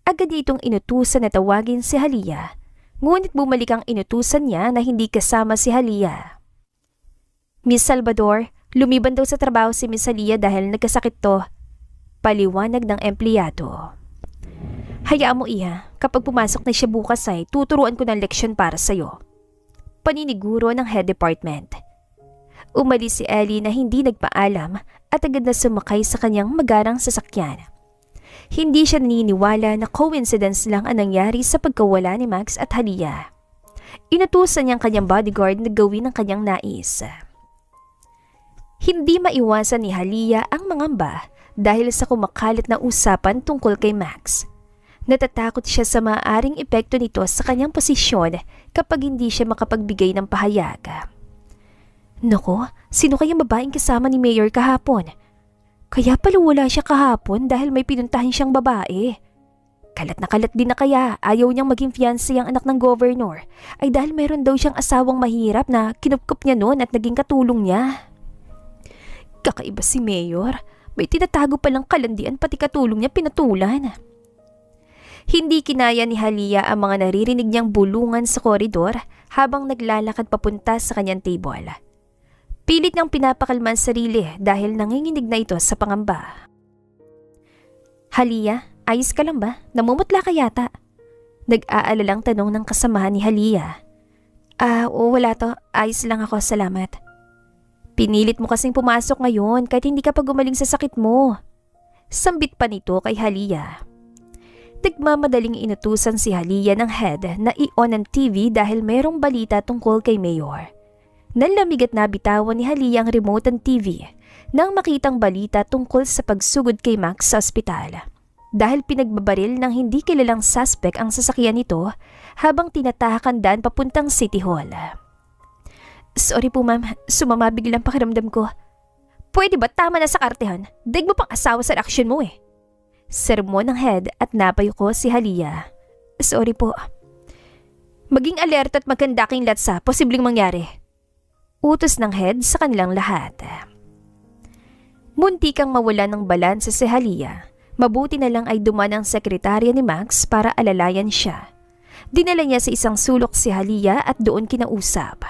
Agad niya itong inutusan na tawagin si Halia, ngunit bumalik ang inutusan niya na hindi kasama si Halia. Miss Salvador, lumiban daw sa trabaho si Miss Halia dahil nagkasakit to. Paliwanag ng empleyado. Hayaan mo iha, kapag pumasok na siya bukas ay tuturuan ko ng leksyon para sa'yo. Paniniguro ng head department. Umalis si Ellie na hindi nagpaalam at agad na sumakay sa kanyang magarang sasakyan. Hindi siya naniniwala na coincidence lang ang nangyari sa pagkawala ni Max at Halia. Inutusan niyang kanyang bodyguard na gawin ang kanyang nais. Hindi maiwasan ni Halia ang mangamba dahil sa kumakalat na usapan tungkol kay Max. Natatakot siya sa maaaring epekto nito sa kanyang posisyon kapag hindi siya makapagbigay ng pahayag. Nako, sino kayang babaeng kasama ni Mayor kahapon? Kaya pala wala siya kahapon dahil may pinuntahan siyang babae. Kalat din na kaya ayaw niyang maging fiancé ang anak ng governor ay dahil meron daw siyang asawang mahirap na kinupkup niya noon at naging katulong niya. Kakaiba si Mayor. May tinatago palang kalandian pati katulong niya pinatulan. Hindi kinaya ni Halia ang mga naririnig niyang bulungan sa koridor habang naglalakad papunta sa kanyang table. Pilit niyang pinapakalma ang sarili dahil nanginginig na ito sa pangamba. Halia, ayos ka lang ba? Namumutla ka yata. Nag-aalalang tanong ng kasamahan ni Halia. Oo, wala to. Ayos lang ako, salamat. Pinilit mo kasing pumasok ngayon kahit hindi ka pa gumaling sa sakit mo. Sambit pa nito kay Halia. Nagmamadaling inutusan si Halia ng head na i-on ang TV dahil mayroong balita tungkol kay Mayor. Nanlamig at nabitawan ni Halia ang remote ng TV nang makitang balita tungkol sa pagsugod kay Max sa ospital. Dahil pinagbabaril ng hindi kilalang suspect ang sasakyan nito habang tinatahakan daan papuntang City Hall. Sorry po ma'am, sumama biglang pakiramdam ko. Pwede ba tama na sa kartehan? Daig mo pang asawa sa action mo eh. Sermon ng head at napayo ko si Halia. Sorry po. Maging alerto at maganda kayong lahat sa posibleng mangyari. Utos ng head sa kanilang lahat. Munti kang mawala ng balansa si Halia. Mabuti na lang ay dumaan ang sekretarya ni Max para alalayan siya. Dinala niya sa isang sulok si Halia at doon kinausap.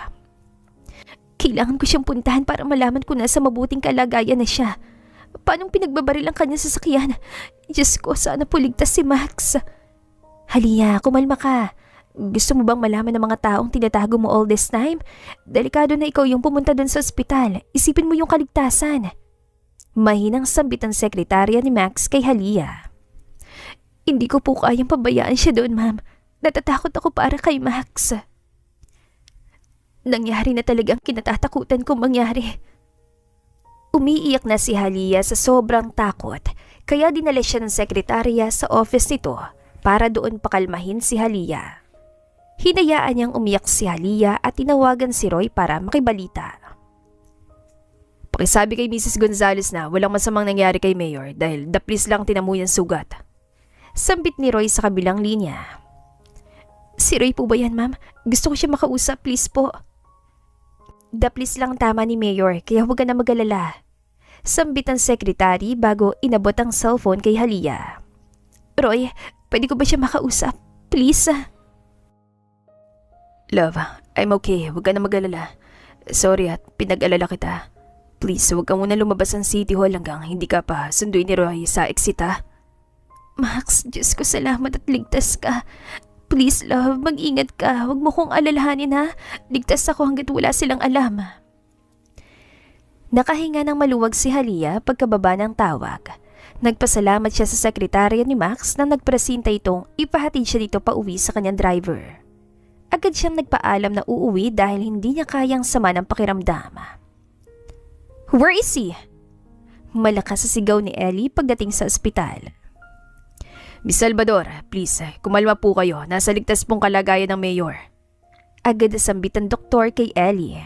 Kailangan ko siyang puntahan para malaman ko na sa mabuting kalagayan na siya. Paanong pinagbabaril ang kanyang sasakyan? Diyos ko, sana po ligtas si Max. Halia, kumalma ka. Gusto mo bang malaman ng mga taong tinatago mo all this time? Delikado na ikaw yung pumunta dun sa ospital. Isipin mo yung kaligtasan. Mahinang sambit ang sekretarya ni Max kay Halia. Hindi ko po kayang pabayaan siya doon, ma'am. Natatakot ako para kay Max. Nangyari na talagang kinatatakutan kong mangyari. Umiiyak na si Halia sa sobrang takot, kaya dinala siya ng sekretarya sa office nito para doon pakalmahin si Halia. Hinayaan niyang umiyak si Halia at tinawagan si Roy para makibalita. Pakisabi kay Mrs. Gonzales na walang masamang nangyari kay Mayor dahil daplis lang tinamuyan sugat. Sambit ni Roy sa kabilang linya. Si Roy po ba yan, ma'am? Gusto ko siya makausap, please po. Daplis lang tama ni Mayor, kaya huwag ka na mag-alala. Sambit ang sekretary bago inabot ang cellphone kay Halia. Roy, pwede ko ba siya makausap? Please. Love, I'm okay. Huwag ka na mag-alala. Sorry at pinag-alala kita. Please, huwag ka muna lumabas ng City Hall hanggang hindi ka pa sunduin ni Roy sa exit ha. Max, Diyos ko salamat at ligtas ka. Please love, mag-ingat ka. Huwag mo kong alalahanin ha. Ligtas ako hanggat wala silang alam. Nakahinga ng maluwag si Halia pagkababa ng tawag. Nagpasalamat siya sa sekretarya ni Max na nagpresinta itong ipahatid siya dito pa uwi sa kanyang driver. Agad siyang nagpaalam na uuwi dahil hindi niya kayang sama ng pakiramdam. Where is he? Malakas sa sigaw ni Ellie pagdating sa ospital. Miss Salvador, please, kumalma po kayo. Nasa ligtas pong kalagayan ng Mayor. Agad nasambit ang doktor kay Ellie.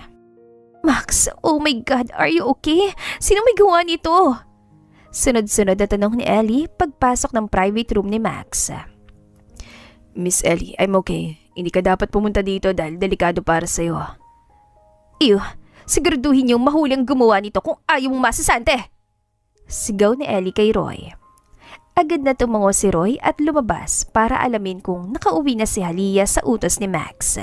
Max, oh my God, are you okay? Sino may gawa nito? Sunod-sunod na tanong ni Ellie pagpasok ng private room ni Max. Miss Ellie, I'm okay. Hindi ka dapat pumunta dito dahil delikado para sa'yo. Ew, siguraduhin niyong mahuling gumawa nito kung ayaw mong masasante. Sigaw ni Ellie kay Roy. Agad na tumango si Roy at lumabas para alamin kung nakauwi na si Halia sa utos ni Max.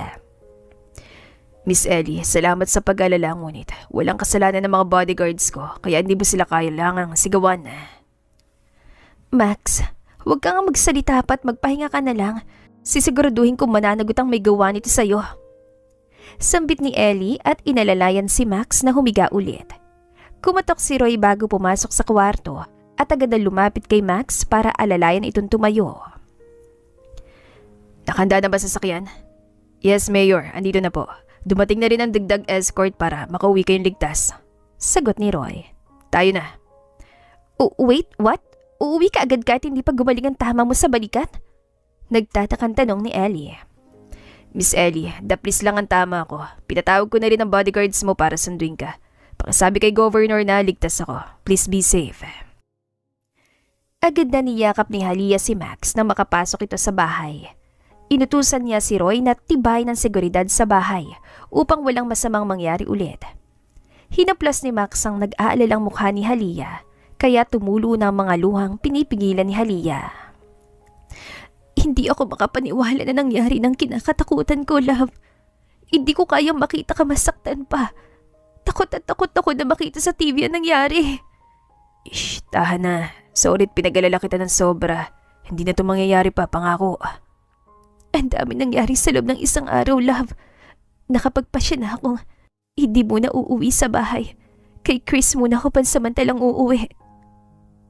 Miss Ellie, salamat sa pag-alala ngunit walang kasalanan ng mga bodyguards ko kaya hindi mo sila kailangang sigawan. Max, huwag kang magsalita pa at magpahinga ka na lang. Sisiguraduhin kong mananagot ang may gawa nito sa'yo. Sambit ni Ellie at inalalayan si Max na humiga ulit. Kumatok si Roy bago pumasok sa kwarto at agad na lumapit kay Max para alalayan itong tumayo. Nakahanda na ba sasakyan? Yes, Mayor. Andito na po. Dumating na rin ang dagdag escort para makauwi kayong ligtas. Sagot ni Roy. Tayo na. Wait, what? Uuwi ka agad kahit hindi pa gumaling ang tama mo sa balikat? Nagtatakang tanong ni Ellie. Miss Ellie, daplis lang ang tama ko. Pinatawag ko na rin ang bodyguards mo para sunduin ka. Pakisabi kay Governor na ligtas ako. Please be safe. Agad na niyakap ni Halia si Max nang makapasok ito sa bahay. Inutusan niya si Roy na tibay ng seguridad sa bahay upang walang masamang mangyari ulit. Hinaplas ni Max ang nag-aalalang mukha ni Halia, kaya tumulo ng mga luhang pinipigilan ni Halia. Hindi ako makapaniwala na nangyari ng kinakatakutan ko, love. Hindi ko kayang makita ka masaktan pa. Takot at takot ako na makita sa TV ang nangyari. Ish, tahan na. Sorry, pinag-alala kita ng sobra. Hindi na ito mangyayari pa, pangako. Ang dami nangyari sa loob ng isang araw, love. Nakapagpasya na akong hindi muna uuwi sa bahay. Kay Chris muna ako pansamantalang uuwi.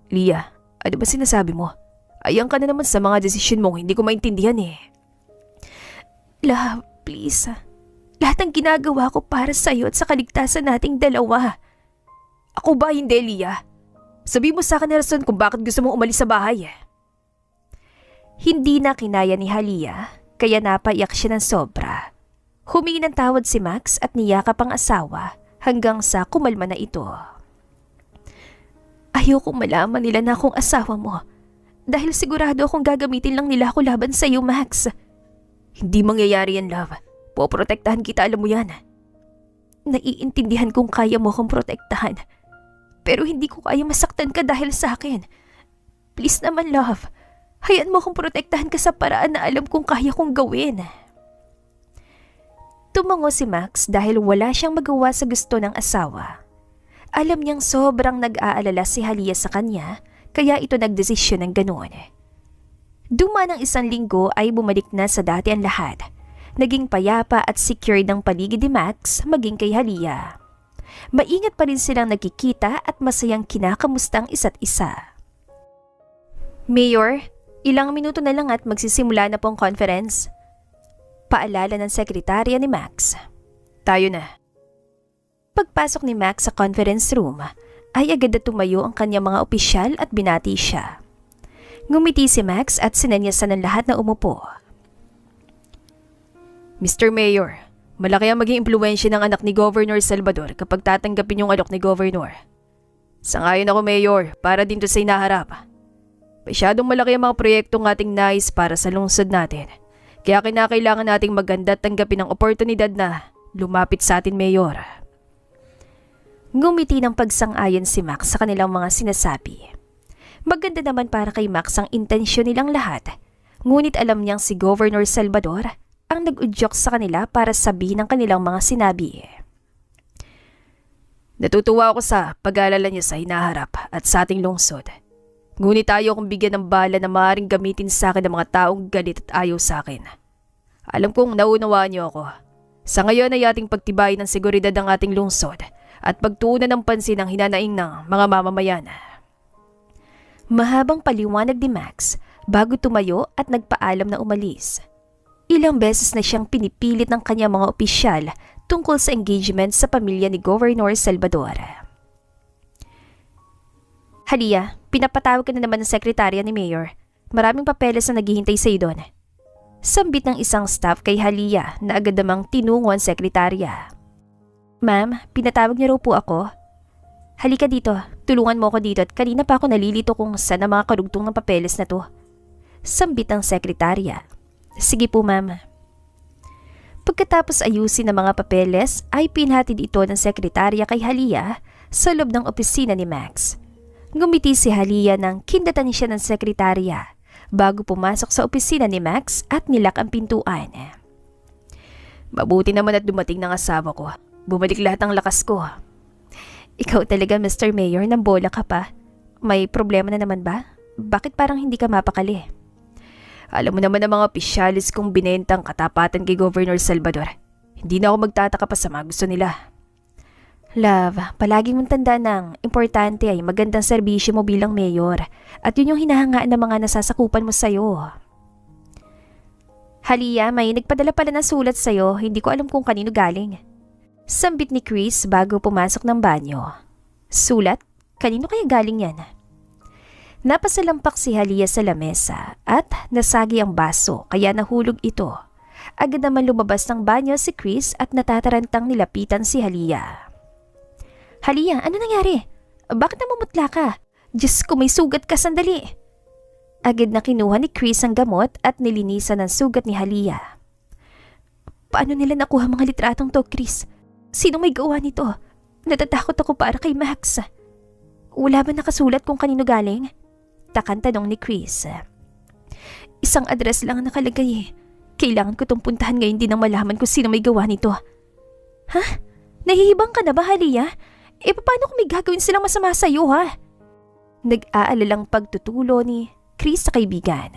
Lia, ano ba sinasabi mo? Ayan ka na naman sa mga desisyon mo, hindi ko maintindihan eh. Love, please. Lahat ng ginagawa ko para sa'yo at sa kaligtasan nating dalawa. Ako ba hindi, Lia? Sabi mo sa akin na rason kung bakit gusto mong umalis sa bahay eh. Hindi na kinaya ni Halia, kaya napaiyak siya ng sobra. Humingi ng tawad si Max at niyakap ang asawa hanggang sa kumalma na ito. Ayokong malaman nila na akong asawa mo. Dahil sigurado akong gagamitin lang nila ako laban sa iyo, Max. Hindi mangyayari yan, love. Poprotektahan kita, alam mo yan. Naiintindihan kong kaya mo akong protektahan. Pero hindi ko kaya masaktan ka dahil sa akin. Please naman, love. Hayaan mo akong protektahan ka sa paraan na alam kong kaya kong gawin. Tumango si Max dahil wala siyang magawa sa gusto ng asawa. Alam niyang sobrang nag-aalala si Halia sa kanya, kaya ito nagdesisyon ng ganoon. Dumaan ng 1 linggo ay bumalik na sa dati ang lahat. Naging payapa at secured ng paligid ni Max maging kay Halia. Maingat pa rin silang nagkikita at masayang kinakamusta ang isa't isa. Mayor, ilang minuto na lang at magsisimula na pong conference. Paalala ng sekretarya ni Max. Tayo na. Pagpasok ni Max sa conference room, ay agad na tumayo ang kanyang mga opisyal at binati siya. Ngumiti si Max at sinanyasan ng lahat na umupo. Mr. Mayor, malaki ang maging impluwensya ng anak ni Governor Salvador kapag tatanggapin yung alok ni Governor. Sangayon ako, Mayor, para din to sa inaharap. Masyadong malaki ang mga proyektong ating nais para sa lungsod natin. Kaya kinakailangan nating maganda at tanggapin ang oportunidad na lumapit sa atin, Mayor. Ngumiti ng pagsang-ayon si Max sa kanilang mga sinasabi. Maganda naman para kay Max ang intensyon nilang lahat. Ngunit alam niyang si Governor Salvador ang nag-udyok sa kanila para sabihin ang kanilang mga sinabi. Natutuwa ako sa pag-aalala niya sa hinaharap at sa ating lungsod. Ngunit tayo kung bigyan ng bala na maaaring gamitin sa akin ng mga taong galit at ayaw sa akin. Alam kong naunawaan niyo ako. Sa ngayon ay ating pagtibayin ng seguridad ng ating lungsod at pagtuunan ng pansin ang hinanaing ng mga mamamayan. Mahabang paliwanag ni Max bago tumayo at nagpaalam na umalis. Ilang beses na siyang pinipilit ng kanyang mga opisyal tungkol sa engagement sa pamilya ni Governor Salvador. Halia, pinapatawag ka na naman ng sekretarya ni Mayor. Maraming papeles na naghihintay sa iyo doon. Sambit ng isang staff kay Halia na agad namang tinungo ang sekretarya. Ma'am, pinatawag niyo raw po ako. Halika dito, tulungan mo ako dito at kanina pa ako nalilito kung saan ang mga karugtong ng papeles na to. Sambit ng sekretarya. Sige po, ma'am. Pagkatapos ayusin ang mga papeles ay pinhatid ito ng sekretarya kay Halia sa loob ng opisina ni Max. Ngumiti si Halia nang kindatan siya ng sekretarya bago pumasok sa opisina ni Max at nilak ang pintuan. Mabuti naman at dumating ng asawa ko. Bumalik lahat ng lakas ko. Ikaw talaga, Mr. Mayor, nang bola ka pa. May problema na naman ba? Bakit parang hindi ka mapakali? Alam mo naman ang mga opisyalis kong binentang katapatan kay Governor Salvador. Hindi na ako magtataka pa sa mga gusto nila. Love, palaging mong tandaan ng importante ay magandang serbisyo mo bilang mayor at yun yung hinahangaan ng mga nasasakupan mo sa'yo. Halia, may nagpadala pala ng sulat sa'yo, hindi ko alam kung kanino galing. Sambit ni Chris bago pumasok ng banyo. Sulat? Kanino kaya galing yan? Napasalampak si Halia sa lamesa at nasagi ang baso kaya nahulog ito. Agad naman lumabas ng banyo si Chris at natatarantang nilapitan si Halia. Halia, ano nangyari? Bakit namumutla ka? Diyos ko, may sugat ka, sandali. Agad na kinuha ni Chris ang gamot at nilinisan ang sugat ni Halia. Paano nila nakuha mga litratong to, Chris? Sino may gawa nito? Natatakot ako para kay Max. Wala ba nakasulat kung kanino galing? Takang tanong ni Chris. Isang address lang ang nakalagay eh. Kailangan ko itong puntahan ngayon din nang malaman kung sino may gawa nito. Ha? Nahihibang ka na ba, Halia? Paano kung may gagawin silang masama sa'yo, ha? Nag-aalalang pagtutulo ni Chris sa kaibigan.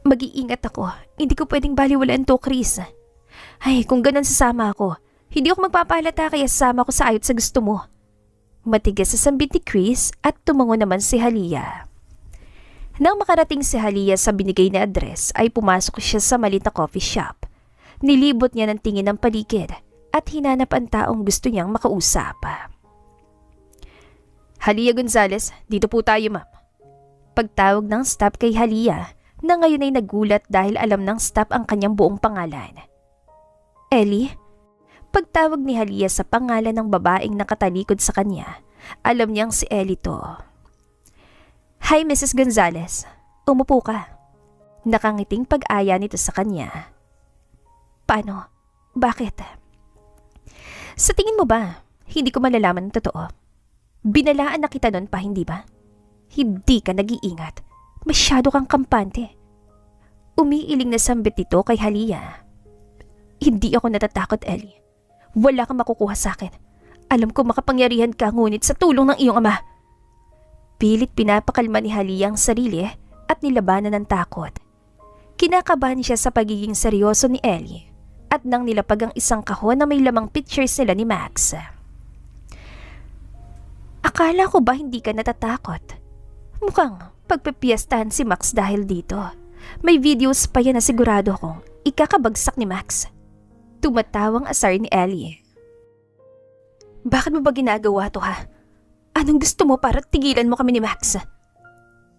Mag-iingat ako. Hindi ko pwedeng baliwalaan to, Chris. Ay, kung ganun sasama ako. Hindi ako magpapaalata kaya sasama ko sa ayot sa gusto mo. Matigas sa sambit ni Chris at tumango naman si Halia. Nang makarating si Halia sa binigay na address ay pumasok siya sa maliit na coffee shop. Nilibot niya ng tingin ng paligid at hinanap ang taong gusto niyang makausap. Halia Gonzalez, dito po tayo ma'am. Pagtawag ng staff kay Halia na ngayon ay nagulat dahil alam ng staff ang kanyang buong pangalan. Ellie? Pagtawag ni Halia sa pangalan ng babaeng nakatalikod sa kanya, alam niyang si Ellie to. Hi Mrs. Gonzalez, umupo ka. Nakangiting pag-aya nito sa kanya. Paano? Bakit? Sa tingin mo ba, hindi ko malalaman ang totoo? Binalaan na kita nun pa, hindi ba? Hindi ka nag-iingat. Masyado kang kampante. Umiiling na sambit nito kay Halia. Hindi ako natatakot, Ellie. Wala kang makukuha sa akin. Alam ko makapangyarihan ka ngunit sa tulong ng iyong ama. Pilit pinapakalma ni Halia ang sarili at nilabanan ng takot. Kinakabahan siya sa pagiging seryoso ni Ellie at nang nilapag ang isang kahon na may lamang pictures nila ni Max. Akala ko ba hindi ka natatakot? Mukhang pagpipiestahan si Max dahil dito. May videos pa yan na sigurado kong ikakabagsak ni Max. Tumatawang asar ni Ellie. Bakit mo ba ginagawa to ha? Anong gusto mo para tigilan mo kami ni Max?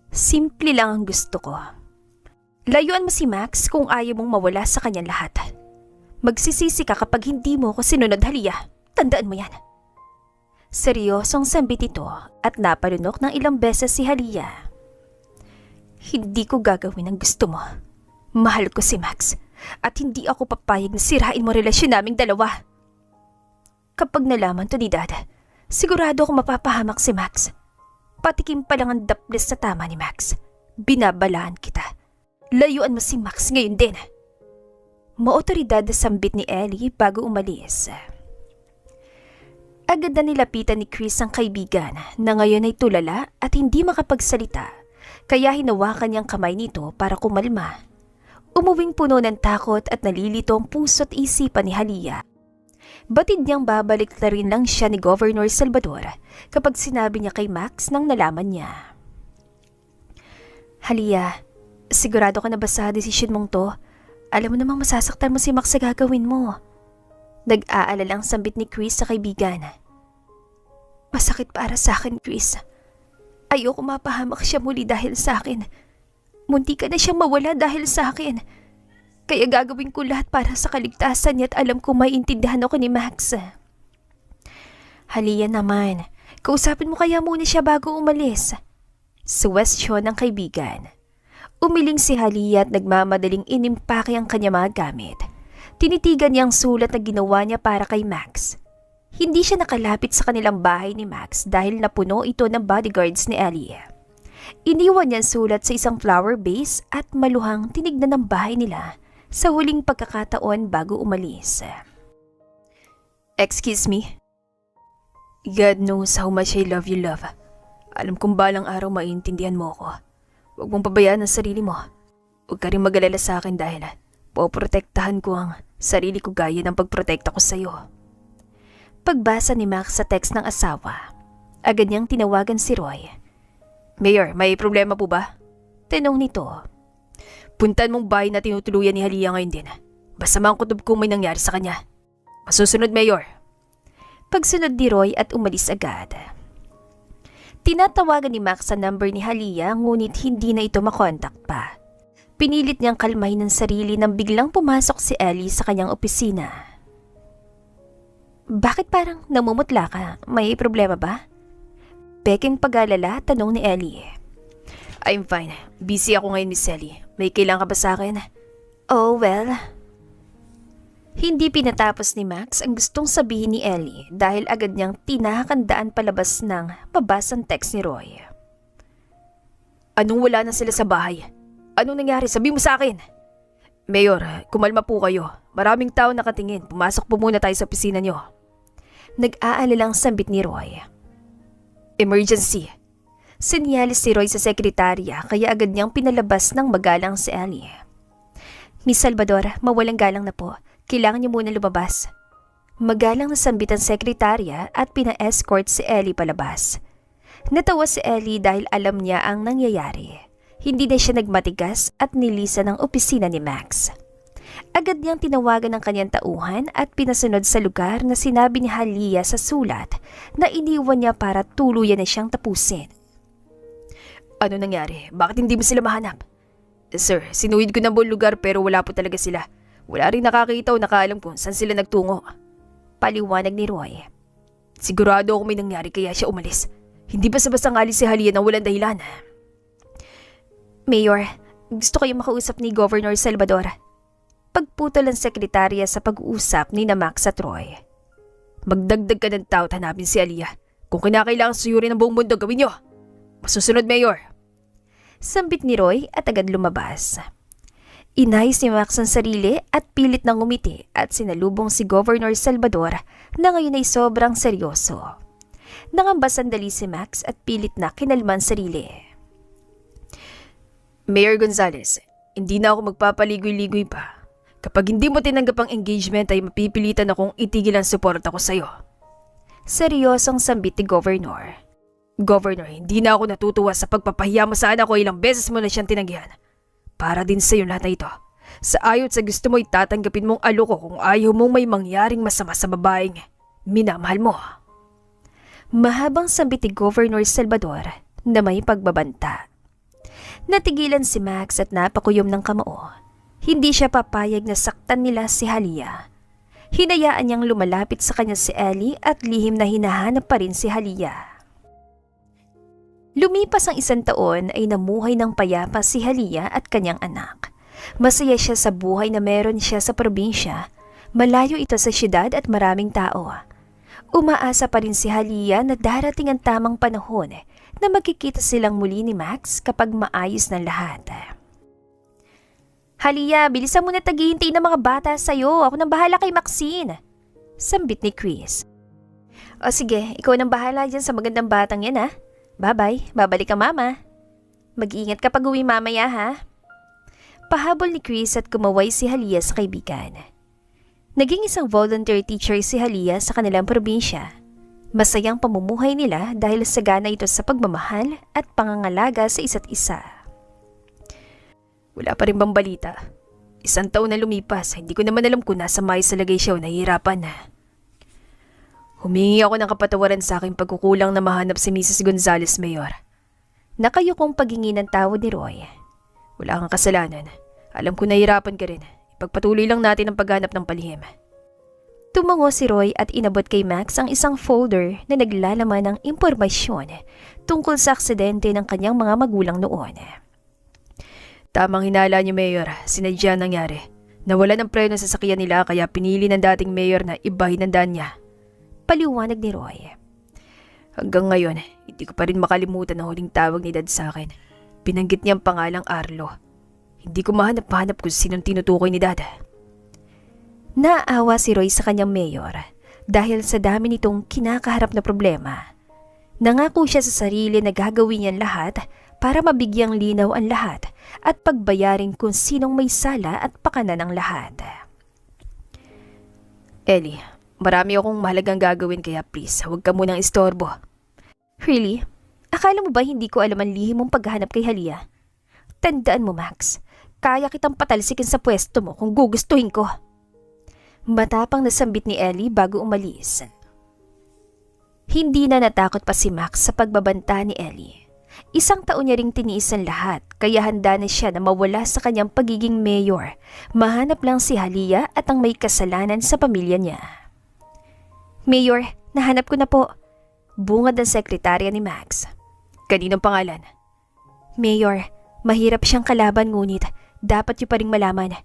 Simple lang ang gusto ko. Layuan mo si Max kung ayaw mong mawala sa kanyang lahat. Magsisisi ka kapag hindi mo ko sinunod, Halia. Tandaan mo yan. Seryosong sambit ito at napalunok ng ilang beses si Halia. Hindi ko gagawin ang gusto mo. Mahal ko si Max. At hindi ako papayag na sirain mo relasyon naming dalawa. Kapag nalaman to ni Dad, sigurado ako mapapahamak si Max. Patikim pa lang ang daples sa tama ni Max. Binabalaan kita. Layuan mo si Max ngayon din. Maotoridad na sambit ni Ellie bago umalis. Agad na nilapitan ni Chris ang kaibigan na ngayon ay tulala at hindi makapagsalita. Kaya hinawakan niyang kamay nito para kumalma. Umuwing puno ng takot at nalilito ang puso't isipan ni Halia. Batid niyang babalik na rin lang siya ni Governor Salvador kapag sinabi niya kay Max nang nalaman niya. Halia, sigurado ka na ba sa desisyon mong to? Alam mo namang masasaktan mo si Max sa gagawin mo. Nag-aalalang sambit ni Chris sa kaibigan. Masakit para sa akin, Chris. Ayoko mapahamak siya muli dahil sa akin. Munti ka na siyang mawala dahil sa akin. Kaya gagawin ko lahat para sa kaligtasan niya at alam ko maiintindihan ako ni Max. Halia naman, kausapin mo kaya muna siya bago umalis. Suwestyon ng kaibigan. Umiling si Halia at nagmamadaling inimpake ang kanya mga gamit. Tinitigan niya ang sulat na ginawa niya para kay Max. Hindi siya nakalapit sa kanilang bahay ni Max dahil napuno ito ng bodyguards ni Ellie. Iniwan niya ang sulat sa isang flower vase at maluhang tinignan ng bahay nila sa huling pagkakataon bago umalis. Excuse me? God knows how much I love you, love. Alam kong balang araw maiintindihan mo ako. Huwag mong pabayaan ang sarili mo. Huwag ka rin mag-alala sa akin dahil poprotektahan ko ang sarili ko gaya ng pagprotekta ko sa iyo. Pagbasa ni Max sa text ng asawa, agad niyang tinawagan si Roy. Mayor, may problema po ba? Tanong nito. Puntan mong bahay na tinutuluyan ni Halia ngayon din. Basta mangkutob kung may nangyari sa kanya. Masusunod, Mayor. Pagsunod ni Roy at umalis agad. Tinatawagan ni Max sa number ni Halia ngunit hindi na ito makontak pa. Pinilit niyang kalmahin ang sarili nang biglang pumasok si Ellie sa kanyang opisina. Bakit parang namumutla ka? May problema ba? Peking pag-alala, tanong ni Ellie. I'm fine. Busy ako ngayon, Miss Ellie. May kailangan ka ba sa akin? Oh, well. Hindi pinatapos ni Max ang gustong sabihin ni Ellie dahil agad niyang tinahakandaan palabas ng mabasang text ni Roy. Anong wala na sila sa bahay? Anong nangyari? Sabi mo sa akin! Mayor, kumalma po kayo. Maraming tao nakatingin. Pumasok po muna tayo sa opisina niyo. Nag-aalalang sambit ni Roy. Emergency. Sinyalis si Roy sa sekretarya kaya agad niyang pinalabas ng magalang si Ellie. Miss Salvador, mawalang galang na po. Kailangan niyo muna lumabas. Magalang na sambit ang sekretarya at pina-escort si Ellie palabas. Natawa si Ellie dahil alam niya ang nangyayari. Hindi na siya nagmatigas at nilisan ang opisina ni Max. Agad niyang tinawagan ng kanyang tauhan at pinasunod sa lugar na sinabi ni Halia sa sulat na iniwan niya para tuluyan na siyang tapusin. Ano nangyari? Bakit hindi mo sila mahanap? Sir, sinuhid ko na buong lugar pero wala po talaga sila. Wala rin nakakita o nakaalam kung saan sila nagtungo. Paliwanag ni Roy. Sigurado ako may nangyari kaya siya umalis. Hindi basta-basta alis si Halia nang walang dahilan. Mayor, gusto kayo makausap ni Governor Salvador. Pagputol ang sekretarya sa pag-uusap ni Max at Roy. Magdagdag ka ng tao at hanapin si Halia. Kung kinakailangan suyurin ng buong mundo, gawin niyo. Masusunod, Mayor. Sambit ni Roy at agad lumabas. Inayos ni Max ang sarili at pilit nang ngumiti at sinalubong si Governor Salvador na ngayon ay sobrang seryoso. Nangamba sandali si Max at pilit na kinalman sarili. Mayor Gonzales, hindi na ako magpapaligoy-ligoy pa. Kapag hindi mo tinanggap ang engagement ay mapipilitan akong itigil ang suporta ko sa'yo. Seryosong sambit ni Governor. Governor, hindi na ako natutuwa sa pagpapahiya mo sa anak ko, ilang beses mo na siyang tinanggihan. Para din sa'yo lahat na ito. Sa ayot sa gusto mo itatanggapin mong aloko kung ayaw mong may mangyaring masama sa babaeng minamahal mo. Mahabang sambit ni Governor Salvador na may pagbabanta. Natigilan si Max at napakuyom ng kamao. Hindi siya papayag na saktan nila si Halia. Hinayaan niyang lumalapit sa kanya si Ellie at lihim na hinahanap pa rin si Halia. Lumipas ang 1 taon ay namuhay ng payapa si Halia at kanyang anak. Masaya siya sa buhay na meron siya sa probinsya. Malayo ito sa siyudad at maraming tao. Umaasa pa rin si Halia na darating ang tamang panahon na magkikita silang muli ni Max kapag maayos ng lahat. Halia, bilisan mo na taghihintay ng mga bata sa'yo. Ako nang bahala kay Maxine. Sambit ni Chris. O sige, ikaw nang bahala dyan sa magandang batang yan ha. Bye-bye, babalik ka mama. Mag-iingat ka pag uwi mamaya ha. Pahabol ni Chris at kumaway si Halia sa kaibigan. Naging isang volunteer teacher si Halia sa kanilang probinsya. Masayang pamumuhay nila dahil sagana ito sa pagmamahal at pangangalaga sa isa't isa. Wala pa rin bang balita? 1 taon na lumipas, hindi ko naman alam kung nasa maayos sa lagay siya o nahihirapan na. Humingi ako ng kapatawaran sa aking pagkukulang na mahanap si Mrs. Gonzales, Mayor. Nakayukong paghingi ng tawad ni Roy. Wala kang kasalanan. Alam ko nahihirapan ka rin. Ipagpatuloy lang natin ang paghanap ng palihim. Tumango si Roy at inabot kay Max ang isang folder na naglalaman ng impormasyon tungkol sa aksidente ng kanyang mga magulang noon. Tamang hinala niyo, Mayor. Sinadya nangyari. Nawala ng preno sa sasakyan nila kaya pinili ng dating mayor na ibahin ang daan niya. Paliwanag ni Roy. Hanggang ngayon, hindi ko pa rin makalimutan ang huling tawag ni Dad sa akin. Binanggit niya ang pangalang Arlo. Hindi ko mahanap-hanap kung sinong tinutukoy ni Dad. Naawa si Roy sa kanyang mayor dahil sa dami nitong kinakaharap na problema. Nangako siya sa sarili na gagawin niyan lahat para mabigyang linaw ang lahat at pagbayarin kung sinong may sala at pakana ng lahat. Ellie, marami akong mahalagang gagawin kaya please, huwag ka munang istorbo. Really? Akala mo ba hindi ko alam ang lihim mong paghahanap kay Halia? Tandaan mo, Max, kaya kitang patalsikin sa pwesto mo kung gugustuhin ko. Matapang na sambit ni Ellie bago umalis. Hindi na natakot pa si Max sa pagbabanta ni Ellie. 1 taon niya ring tiniis ang lahat kaya handa na siya na mawala sa kanyang pagiging mayor. Mahanap lang si Halia at ang may kasalanan sa pamilya niya. Mayor, nahanap ko na po. Bungad ang sekretarya ni Max. Kaninong pangalan? Mayor, mahirap siyang kalaban ngunit dapat niyo pa ring malaman.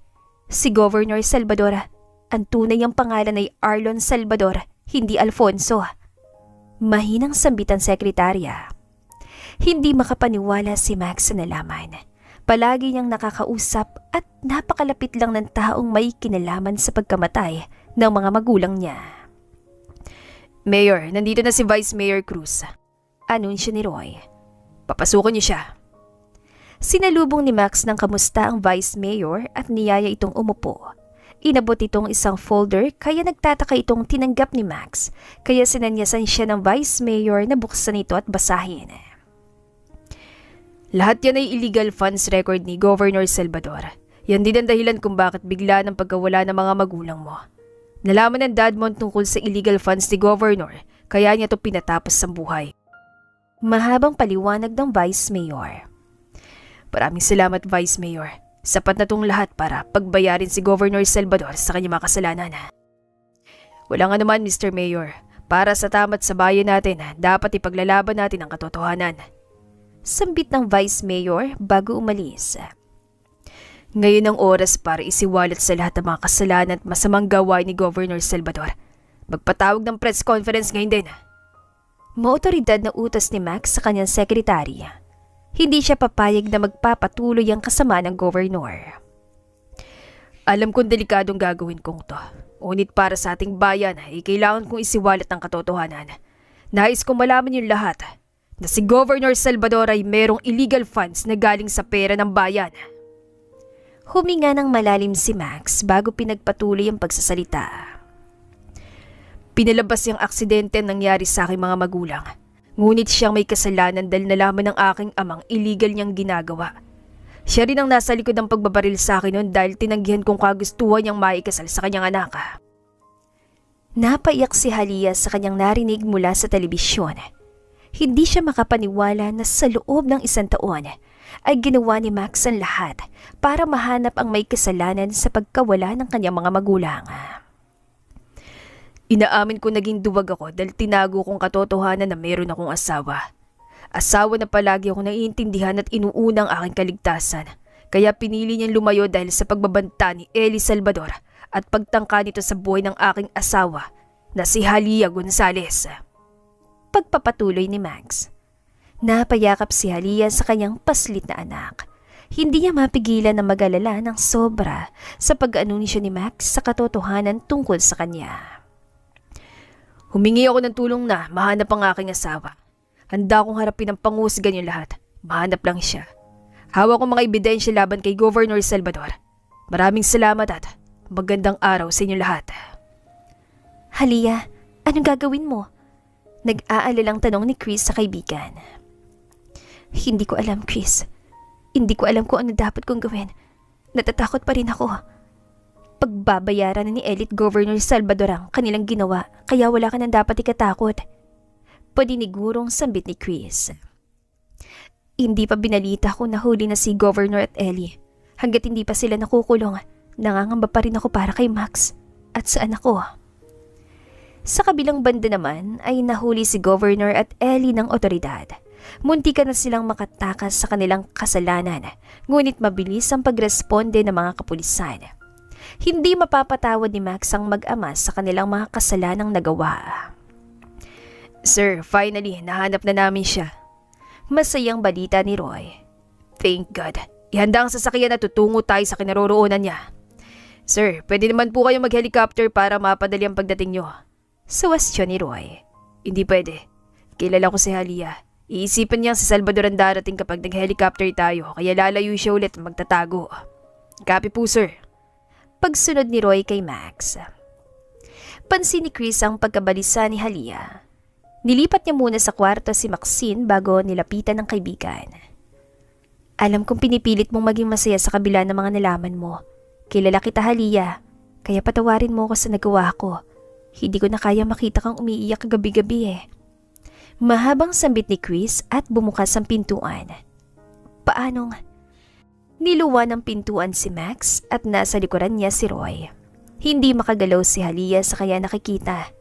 Si Governor Salvador, Ang tunay niyang pangalan ay Arlon Salvador, hindi Alfonso. Mahinang sambit ang sekretarya. Hindi makapaniwala si Max sa nalaman. Palagi niyang nakakausap at napakalapit lang ng taong may kinalaman sa pagkamatay ng mga magulang niya. Mayor, nandito na si Vice Mayor Cruz. Anunsyo ni Roy. Papasukan niyo siya. Sinalubong ni Max ng kamusta ang Vice Mayor at niyaya itong umupo. Inabot itong isang folder kaya nagtataka itong tinanggap ni Max. Kaya sinanyasan siya ng Vice Mayor na buksan ito at basahin. Lahat yan ay illegal funds record ni Governor Salvador. Yan din ang dahilan kung bakit bigla ng pagkawala ng mga magulang mo. Nalaman ng dad mo tungkol sa illegal funds ni Governor, kaya niya ito pinatapos sa buhay. Mahabang paliwanag ng Vice Mayor. Maraming salamat, Vice Mayor. Sapat na tong lahat para pagbayarin si Governor Salvador sa kanyang mga kasalanan. Wala nga naman, Mr. Mayor. Para sa tamat sa bayan natin, dapat ipaglalaban natin ang katotohanan. Sambit ng Vice Mayor bago umalis. Ngayon ang oras para isiwalat sa lahat ng mga kasalanan at masamang gawain ni Governor Salvador. Magpatawag ng press conference ngayon din. Maotoridad na utos ni Max sa kanyang sekretary. Hindi siya papayag na magpapatuloy ang kasama ng Governor. Alam kong delikadong gagawin kong to. Ngunit para sa ating bayan, kailangan kong isiwalat ang katotohanan. Nais kong malaman yung lahat na si Governor Salvador ay merong illegal funds na galing sa pera ng bayan. Huminga ng malalim si Max bago pinagpatuloy ang pagsasalita. Pinalabas yung aksidente nangyari sa aking mga magulang. Ngunit siyang may kasalanan dahil nalaman ng aking amang illegal niyang ginagawa. Siya rin ang nasa likod ng pagbabaril sa akin noon dahil tinanggihan kong kagustuhan niyang maikasal sa kanyang anak. Napaiyak si Halia sa kanyang narinig mula sa telebisyon. Hindi siya makapaniwala na sa loob ng 1 taon ay ginawa ni Max ang lahat para mahanap ang may kasalanan sa pagkawala ng kanyang mga magulang. Inaamin ko naging duwag ako dahil tinago kong katotohanan na meron akong asawa. Asawa na palagi ako naiintindihan at inuunang aking kaligtasan. Kaya pinili niyang lumayo dahil sa pagbabanta ni Eli Salvador at pagtangka nito sa buhay ng aking asawa na si Halia Gonzalez. Pagpapatuloy ni Max. Napayakap si Halia sa kanyang paslit na anak. Hindi niya mapigilan na mag-alala ng sobra sa pag-anunsyo ni Max sa katotohanan tungkol sa kanya. Humingi ako ng tulong na mahanap ang aking asawa. Handa akong harapin ang pangusgan yung lahat. Mahanap lang siya. Hawak ko mga ebidensya laban kay Governor Salvador. Maraming salamat at magandang araw sa inyo lahat. Halia, anong gagawin mo? Nag-aalalang tanong ni Chris sa kaibigan. Hindi ko alam, Chris. Hindi ko alam kung ano dapat kong gawin. Natatakot pa rin ako. Pagbabayaran na ni Elite Governor Salvador ang kanilang ginawa, kaya wala ka nang dapat ikatakot. Paninigurong sambit ni Chris. Hindi pa binalita kung nahuli na si Governor at Ellie. Hanggat hindi pa sila nakukulong, nangangamba pa rin ako para kay Max at sa anak ko. Sa kabilang banda naman ay nahuli si Governor at Ellie ng otoridad. Muntikan na silang makatakas sa kanilang kasalanan, ngunit mabilis ang pagresponde ng mga kapulisan. Hindi mapapatawad ni Max ang mag-ama sa kanilang mga kasalanang nagawa. Sir, finally, nahanap na namin siya. Masayang balita ni Roy. Thank God. Ihanda ang sasakyan at tutungo tayo sa kinaroroonan niya. Sir, pwede naman po kayong mag-helicopter para mapadali ang pagdating niyo. Suwestyon ni Roy. Hindi pwede. Kilala ko si Halia. Iisipin niyang si Salvador ang darating kapag nag-helicopter tayo, kaya lalayo siya ulit at magtatago. Copy po, sir. Pagsunod ni Roy kay Max. Pansin ni Chris ang pagkabalisa ni Halia. Nilipat niya muna sa kwarto si Maxine bago nilapitan ng kaibigan. Alam kong pinipilit mong maging masaya sa kabila ng mga nalaman mo. Kilala kita, Halia, kaya patawarin mo ako sa nagawa ko. Hindi ko na kaya makita kang umiiyak gabi-gabi eh. Mahabang sambit ni Chris at bumukas ang pintuan. Paanong? Niluwan ng pintuan si Max at nasa likuran niya si Roy. Hindi makagalaw si Halia sa kaya nakikita.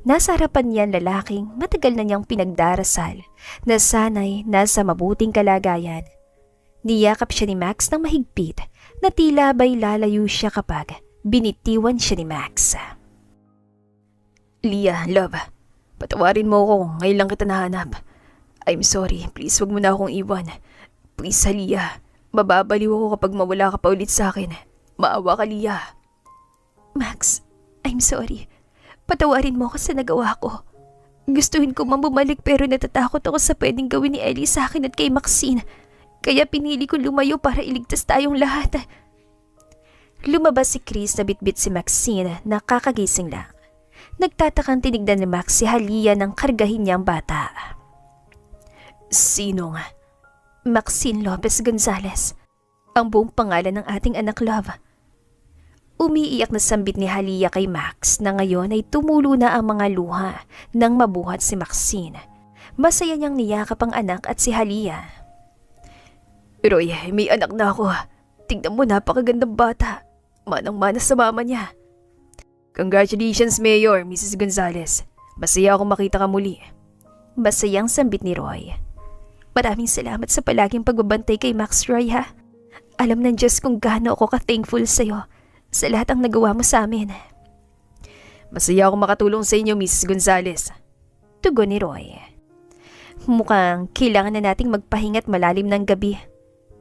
Nasa harapan niya ang lalaking matagal na niyang pinagdarasal na sana'y nasa mabuting kalagayan. Niyakap siya ni Max ng mahigpit na tila ba'y lalayo siya kapag Binitiwan siya ni Max. Leah, love, patawarin mo ako, ngayon lang kita nahanap. I'm sorry, please wag mo na akong iwan. Please, Leah, mababaliw ako kapag mawala ka pa ulit sa akin. Maawa ka, Leah. Max, I'm sorry. Patawarin mo ako sa nagawa ko. Gustuhin ko mang bumalik pero natatakot ako sa pwedeng gawin ni Ellie sa akin at kay Maxine. Kaya pinili ko lumayo para iligtas tayong lahat. Lumabas si Chris na bitbit si Maxine na kakagising lang. Nagtatakang tinignan ni Max si Halia nang kargahin niya ang bata. Sino nga? Maxine Lopez Gonzalez. Ang buong pangalan ng ating anak, love. Umiiyak na sambit ni Halia kay Max na ngayon ay tumulo na ang mga luha nang mabuhat si Maxine. Masaya niyang niyakap ang anak at si Halia. Roy, may anak na ako. Tingnan mo, napakagandang bata. Manang-mana sa mama niya. Congratulations, Mayor, Mrs. Gonzalez. Masaya ako makita ka muli. Masayang sambit ni Roy. Maraming salamat sa palaging pagbabantay kay Max, Roy, ha? Alam ng Diyos kung gaano ako ka-thankful sa'yo sa lahat ang nagawa mo sa amin. Masaya ako makatulong sa inyo, Mrs. Gonzalez. Tugon ni Roy. Mukhang kailangan na nating magpahinga't malalim ng gabi.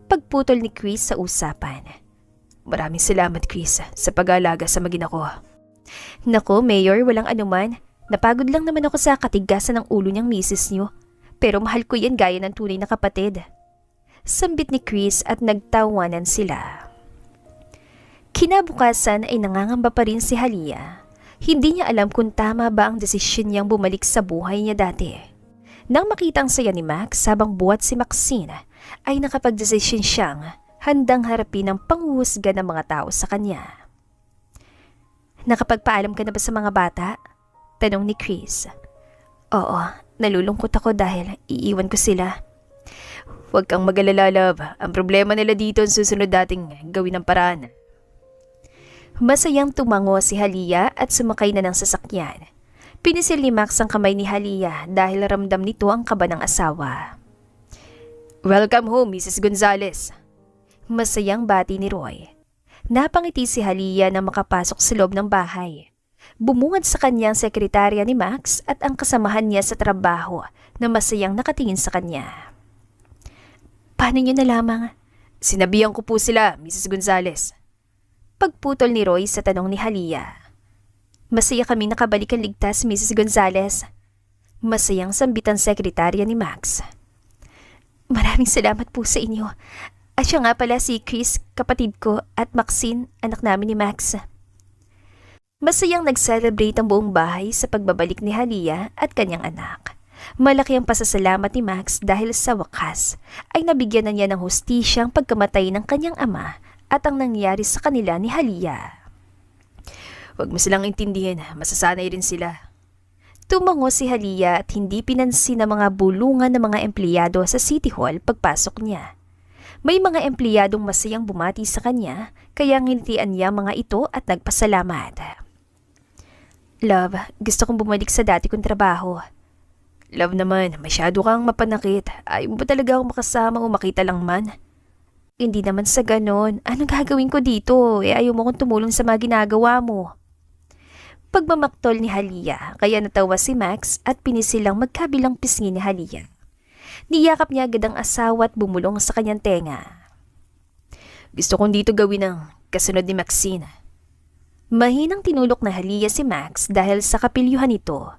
Pagputol ni Chris sa usapan. Maraming salamat, Chris, sa pag-aalaga sa magina ko. Nako, Mayor, walang anuman. Napagod lang naman ako sa katigasan ng ulo niyang misis niyo. Pero mahal ko yan gaya ng tunay na kapatid. Sambit ni Chris at nagtawanan sila. Kinabukasan ay nangangamba pa rin si Halia. Hindi niya alam kung tama ba ang desisyon niyang bumalik sa buhay niya dati. Nang makita ang saya ni Max habang buhat si Maxine, ay nakapagdesisyon siyang handang harapin ang panghuhusga ng mga tao sa kanya. Nakapagpaalam ka na ba sa mga bata? Tanong ni Chris. Oo, nalulungkot ako dahil iiwan ko sila. Huwag kang mag-alala, love. Ang problema nila dito ang susunod dating gawin ng paraan. Masayang tumango si Halia at sumakay na ng sasakyan. Pinisil ni Max ang kamay ni Halia dahil ramdam nito ang kaba ng asawa. Welcome home, Mrs. Gonzalez. Masayang bati ni Roy. Napangiti si Halia na makapasok sa loob ng bahay. Bumungad sa kanya ang sekretarya ni Max at ang kasamahan niya sa trabaho na masayang nakatingin sa kanya. Paano niyo nalamang? Sinabihan ko po sila, Mrs. Gonzalez. Pagputol ni Roy sa tanong ni Halia. Masaya kami nakabalikan ligtas, Mrs. Gonzalez. Masayang sambitan sekretarya ni Max. Maraming salamat po sa inyo. At siya nga pala si Chris, kapatid ko, at Maxine, anak namin ni Max. Masayang nag-celebrate ang buong bahay sa pagbabalik ni Halia at kanyang anak. Malaki ang pasasalamat ni Max dahil sa wakas ay nabigyan na niya ng hustisyang pagkamatay ng kanyang ama at ang nangyari sa kanila ni Halia. Huwag mo silang intindihin, masasanay rin sila. Tumango si Halia at hindi pinansin ang mga bulungan ng mga empleyado sa City Hall pagpasok niya. May mga empleyadong masayang bumati sa kanya kaya nginitian niya mga ito at nagpasalamat. Love, gusto kong bumalik sa dati kong trabaho. Love naman, masyado kang mapanakit. Ayaw mo ba talaga akong makasama o makita lang man? Hindi naman sa ganon. Anong gagawin ko dito? Ayaw mo kong tumulong sa mga ginagawa mo. Pagmamaktol ni Halia, kaya natawa si Max at pinisilang magkabilang pisngi ni Halia. Niyakap niya agad ang asawa at bumulong sa kanyang tenga. Gusto kong dito gawin ang kasunod ni Maxine. Mahinang tinulok na Halia si Max dahil sa kapilyuhan nito.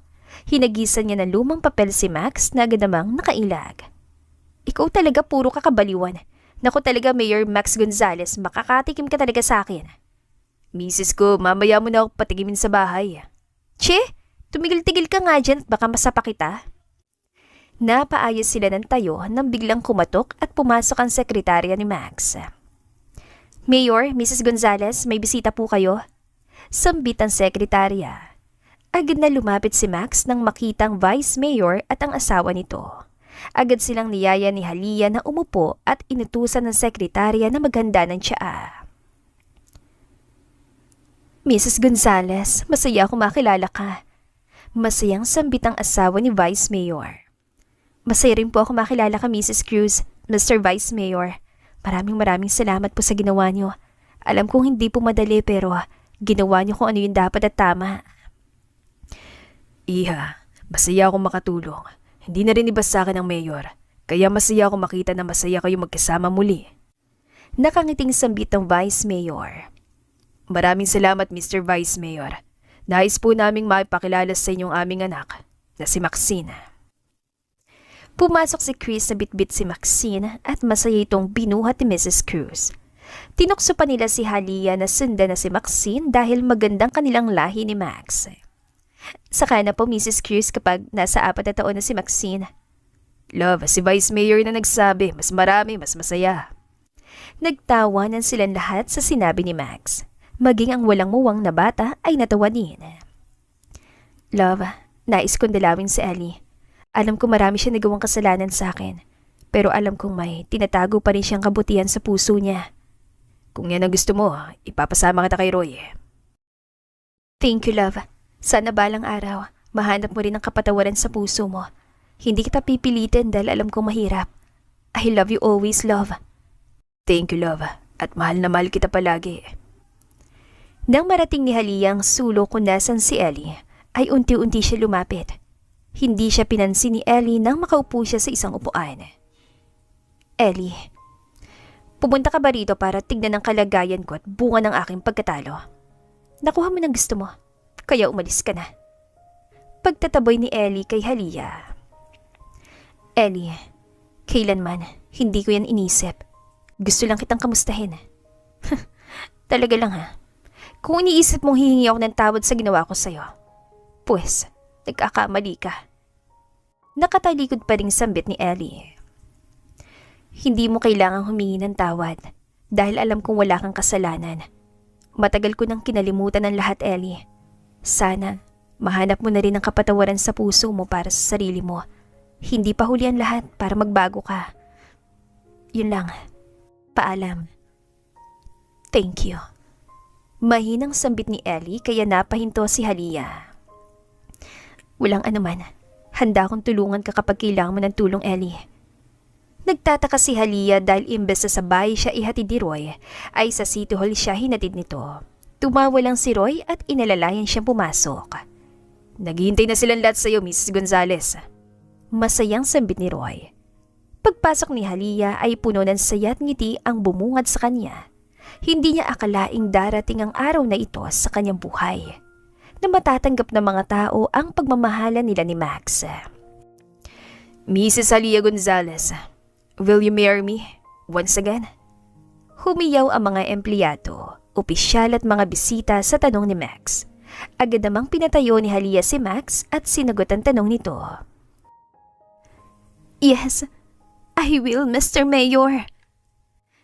Hinagisan niya ng lumang papel si Max na agad namang nakailag. Ikaw talaga puro kakabaliwan. Naku talaga, Mayor Max Gonzalez, makakatikim ka talaga sa akin. Misis ko, mamaya mo na ako patigimin sa bahay. Che, tumigil-tigil ka nga dyan at baka masapa kita. Napaayos sila ng tayo nang biglang kumatok at pumasok ang sekretarya ni Max. Mayor, Mrs. Gonzalez, may bisita po kayo. Sambit ang sekretarya. Agad na lumapit si Max nang makitang Vice Mayor at ang asawa nito. Agad silang niyaya ni Halia na umupo at inutusan ng sekretarya na maghanda ng tsaa. Mrs. Gonzalez, masaya ako makilala ka. Masayang sambit ang asawa ni Vice Mayor. Masaya rin po ako makilala ka, Mrs. Cruz, Mr. Vice Mayor. Maraming salamat po sa ginawa niyo. Alam kong hindi po madali pero Ginawa niyo kung ano yung dapat at tama. Iha, masaya akong makatulong. Hindi na rin iba sa akin ang mayor. Kaya masaya akong makita na masaya kayo magkasama muli. Nakangiting sambit ng Vice Mayor. Maraming salamat, Mr. Vice Mayor. Nais po naming maipakilala sa inyong aming anak na si Maxine. Pumasok si Chris na bitbit si Maxine at masaya itong binuhat ni Mrs. Cruz. Tinukso pa nila si Halia na sundan na si Maxine dahil magandang kanilang lahi ni Max. Saka na po Mrs. Cruz kapag nasa 4 na taon na si Maxine. Love, si Vice Mayor na nagsabi, mas marami, mas masaya. Nagtawanan silang lahat sa sinabi ni Max. Maging ang walang muwang na bata ay natawa din. Love, nais kong dalawin si Ellie. Alam ko marami siya nagawang kasalanan sa akin. Pero alam kong may tinatago pa rin siyang kabutihan sa puso niya. Kung yan ang gusto mo, ipapasama kita kay Roy. Thank you, love. Sana balang araw, mahanap mo rin ang kapatawaran sa puso mo. Hindi kita pipilitin dahil alam kong mahirap. I love you always, love. Thank you, love. At mahal na mahal kita palagi. Nang marating ni Halia ang sulok kung nasan si Ellie, ay unti-unti siya lumapit. Hindi siya pinansin ni Ellie nang makaupo siya sa isang upuan. Ellie, pumunta ka ba rito para tignan ang kalagayan ko at bunga ng aking pagkatalo? Nakuha mo ng gusto mo, kaya umalis ka na. Pagtataboy ni Ellie kay Halia. Ellie, kailanman, hindi ko yan inisip. Gusto lang kitang kamustahin. Talaga lang ha. Kung iniisip mong hihingi ako ng tawad sa ginawa ko sa'yo, pues, nagkakamali ka. Nakatalikod pa ring sambit ni Ellie. Hindi mo kailangang humingi ng tawad dahil alam kong wala kang kasalanan. Matagal ko nang kinalimutan ang lahat, Ellie. Sana, mahanap mo na rin ang kapatawaran sa puso mo para sa sarili mo. Hindi pa huli ang lahat para magbago ka. Yun lang. Paalam. Thank you. Mahinang sambit ni Ellie kaya napahinto si Halia. Walang anuman. Handa akong tulungan ka kapag kailangan mo ng tulong, Ellie. Nagtataka si Halia dahil imbes na sa bahay siya ihatid ni Roy, ay sa City Hall siya hinatid nito. Tumawa lang si Roy at inalalayan siyang pumasok. Naghihintay na silang lahat sa iyo, Mrs. Gonzales. Masayang sambit ni Roy. Pagpasok ni Halia ay puno ng saya at ngiti ang bumungad sa kanya. Hindi niya akalaing darating ang araw na ito sa kanyang buhay, na matatanggap ng mga tao ang pagmamahalan nila ni Max. Mrs. Halia Gonzales, will you marry me once again? Humiyaw ang mga empleyado, opisyal at mga bisita sa tanong ni Max. Agad namang pinatayo ni Halia si Max at sinagot ang tanong nito. Yes, I will, Mr. Mayor.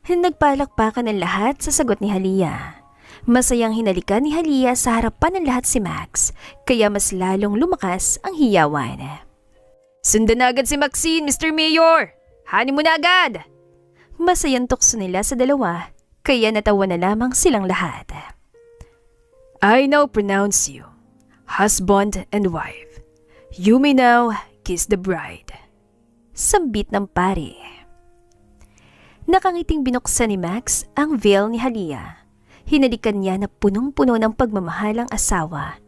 Nagpalakpakan ng lahat sa sagot ni Halia. Masayang hinalikan ni Halia sa harapan ng lahat si Max, kaya mas lalong lumakas ang hiyawan. Sundan na agad si Maxine, Mr. Mayor! Hanin mo na agad! Masayang tukso nila sa dalawa, kaya natawa na lamang silang lahat. I now pronounce you husband and wife. You may now kiss the bride. Sambit ng pare. Nakangiting binuksan ni Max ang veil ni Halia. Hinalikan niya na punong-puno ng pagmamahal ang asawa.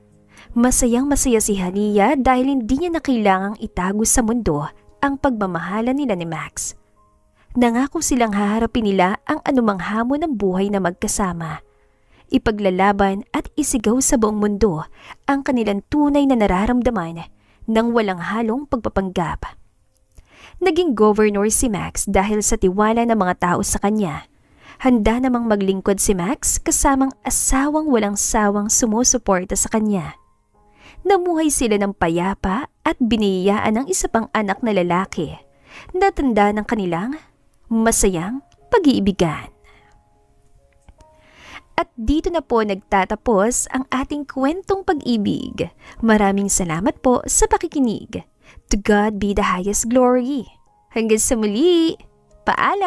Masayang masaya si Halia dahil hindi niya na kailangang itago sa mundo ang pagmamahalan nila ni Max. Nangako silang haharapin nila ang anumang hamon ng buhay na magkasama. Ipaglalaban at isigaw sa buong mundo ang kanilang tunay na nararamdaman ng walang halong pagpapanggap. Naging governor si Max dahil sa tiwala ng mga tao sa kanya. Handa namang maglingkod si Max kasamang asawang walang sawang sumusuporta sa kanya. Namuhay sila ng payapa at biniyayaan ng isa pang anak na lalaki na tanda ng kanilang masayang pag-iibigan. At dito na po nagtatapos ang ating kwentong pag-ibig. Maraming salamat po sa pakikinig. To God be the highest glory. Hanggang sa muli. Paalam!